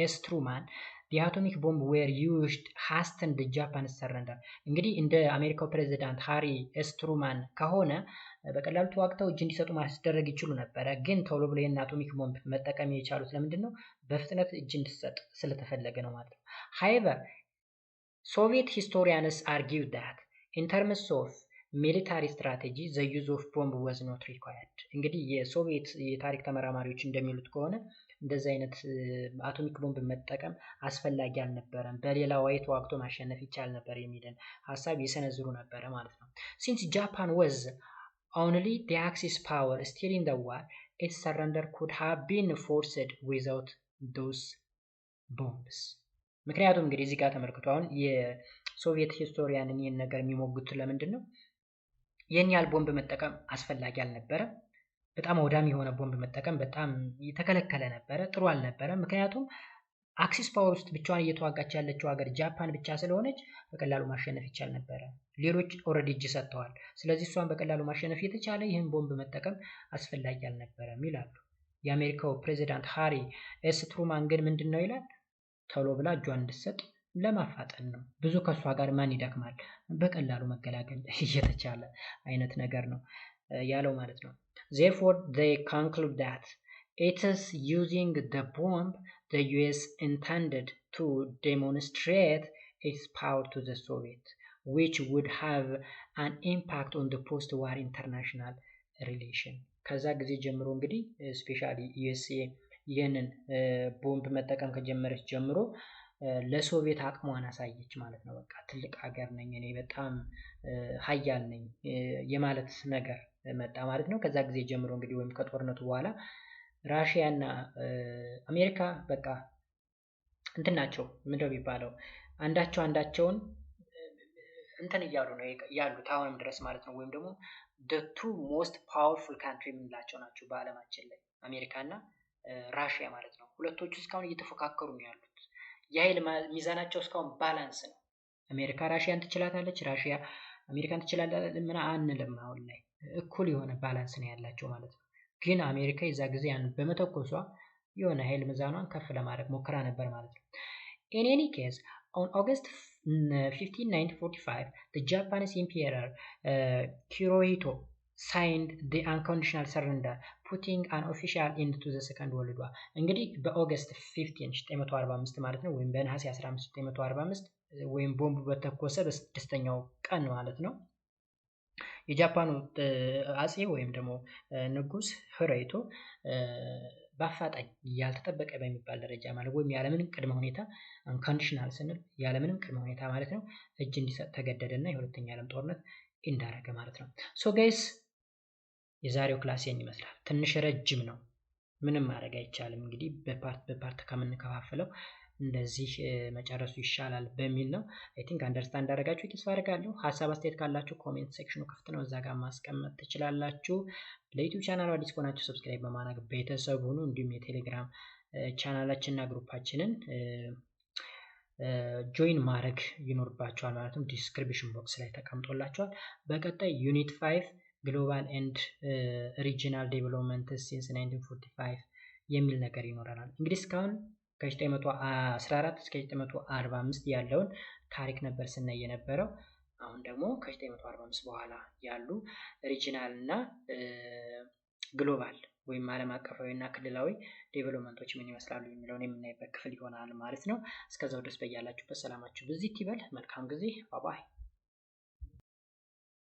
[SPEAKER 1] S. Truman, the atomic bomb were used hastened the Japan's surrender. እንግዲህ እንደ አሜሪካው ፕሬዚዳንት ሃሪ ኤስ ትሩማን ከሆነ በቀላሉ ተዋግተው እጅ እንዲሰጡ ማስደረግ ይችሉ ነበረ። ግን ቶሎ ብሎ የና አቶሚክ ቦምብ መጠቀም የቻሉት ለምንድን ነው? በፍጥነት እጅ እንዲሰጥ ስለተፈለገ ነው ማለት ነው። However, Soviet historians argue that in terms of ሚሊታሪ ስትራቴጂ the use of bomb was not required. እንግዲህ የሶቪየት የታሪክ ተመራማሪዎች እንደሚሉት ከሆነ እንደዚህ አይነት አቶሚክ ቦምብ መጠቀም አስፈላጊ አልነበረም፣ በሌላ ወይ ተዋግቶ ማሸነፍ ይቻል ነበር የሚልን ሀሳብ ይሰነዝሩ ነበረ ማለት ነው። Since Japan was only the Axis power still in the war, its surrender could have been forced without those bombs. ምክንያቱም እንግዲህ እዚህ ጋር ተመልክቶ አሁን የሶቪየት ሂስቶሪያንን ይህን ነገር የሚሞግቱት ለምንድን ነው? ይህን ያህል ቦምብ መጠቀም አስፈላጊ አልነበረም። በጣም አውዳሚ የሆነ ቦምብ መጠቀም በጣም የተከለከለ ነበረ፣ ጥሩ አልነበረ። ምክንያቱም አክሲስ ፓወር ውስጥ ብቻዋን እየተዋጋች ያለችው ሀገር ጃፓን ብቻ ስለሆነች በቀላሉ ማሸነፍ ይቻል ነበረ። ሌሎች ኦልሬዲ እጅ ሰጥተዋል። ስለዚህ እሷን በቀላሉ ማሸነፍ የተቻለ ይህን ቦምብ መጠቀም አስፈላጊ አልነበረም ይላሉ። የአሜሪካው ፕሬዚዳንት ሃሪ ኤስ ትሩማን ግን ምንድን ነው ይላል? ቶሎ ብላ እጇን እንድትሰጥ ለማፋጠን ነው። ብዙ ከሷ ጋር ማን ይደክማል? በቀላሉ መገላገል እየተቻለ አይነት ነገር ነው ያለው ማለት ነው። Therefore, they conclude that it is using the bomb the US intended to demonstrate its power to the Soviet, which would have an impact on the post-war international relation. ከዛ ጊዜ ጀምሮ እንግዲህ ስፔሻሊ ዩኤስኤ ይህንን ቦምብ መጠቀም ከጀመረች ጀምሮ ለሶቪየት አቅሟን አሳየች ማለት ነው። በቃ ትልቅ ሀገር ነኝ እኔ በጣም ሀያል ነኝ የማለት ነገር መጣ ማለት ነው። ከዛ ጊዜ ጀምሮ እንግዲህ ወይም ከጦርነቱ በኋላ ራሽያ እና አሜሪካ በቃ እንትን ናቸው ምንድነው የሚባለው አንዳቸውን እንትን እያሉ ነው ያሉት አሁንም ድረስ ማለት ነው። ወይም ደግሞ the two most powerful country የምንላቸው ናቸው በአለማችን ላይ አሜሪካ እና ራሽያ ማለት ነው። ሁለቶቹ እስካሁን እየተፎካከሩ ነው ያሉት። የኃይል ሚዛናቸው እስካሁን ባላንስ ነው። አሜሪካ ራሽያን ትችላታለች፣ ራሽያ አሜሪካን ትችላለች ምን አንልም። አሁን ላይ እኩል የሆነ ባላንስ ነው ያላቸው ማለት ነው። ግን አሜሪካ የዛ ጊዜ ያን በመተኮሷ የሆነ ኃይል ሚዛኗን ከፍ ለማድረግ ሞክራ ነበር ማለት ነው። In any case, on August 15, 1945, the Japanese Emperor Hirohito signed the unconditional surrender, putting an official end to the Second World War. እንግዲህ በኦገስት 15 1945 ማለት ነው ወይም በነሐሴ 15 1945 ወይም ቦምብ በተኮሰ በስድስተኛው ቀን ማለት ነው የጃፓኑ አጼ ወይም ደግሞ ንጉስ ሂሮሂቶ በአፋጣኝ ያልተጠበቀ በሚባል ደረጃ ማለት ወይም ያለምንም ቅድመ ሁኔታ አንኮንዲሽናል ስንል ያለምንም ቅድመ ሁኔታ ማለት ነው እጅ እንዲሰጥ ተገደደና የሁለተኛ ዓለም ጦርነት እንዳረገ ማለት ነው። ሶ ጋይስ የዛሬው ክላስ ይመስላል። ትንሽ ረጅም ነው፣ ምንም ማድረግ አይቻልም። እንግዲህ በፓርት ከምንከፋፈለው እንደዚህ መጨረሱ ይሻላል በሚል ነው። አይ ቲንክ አንደርስታንድ አደረጋችሁ ተስፋ አደርጋለሁ። ሀሳብ አስተያየት ካላችሁ ኮሜንት ሴክሽኑ ክፍት ነው፣ እዛ ጋር ማስቀመጥ ትችላላችሁ። ለዩቲዩብ ቻናሉ አዲስ ከሆናችሁ ሰብስክራይብ በማድረግ ቤተሰብ ሁኑ። እንዲሁም የቴሌግራም ቻናላችንና ግሩፓችንን ጆይን ማድረግ ይኖርባችኋል ማለት ነው። ዲስክሪፕሽን ቦክስ ላይ ተቀምጦላችኋል። በቀጣይ ዩኒት 5 ግሎባል ኤንድ ሪጂናል ዴቨሎፕመንት ሲንስ 1945 የሚል ነገር ይኖረናል። እንግዲህ እስካሁን ከ914 እስከ 945 ያለውን ታሪክ ነበር ስናይ የነበረው። አሁን ደግሞ ከ945 በኋላ ያሉ ሪጂናል እና ግሎባል ወይም ዓለም አቀፋዊ እና ክልላዊ ዴቨሎፕመንቶች ምን ይመስላሉ የሚለውን የምናይበት ክፍል ይሆናል ማለት ነው። እስከዛው ድረስ በያላችሁበት ሰላማችሁ ብዝት ይበል። መልካም ጊዜ። ባባይ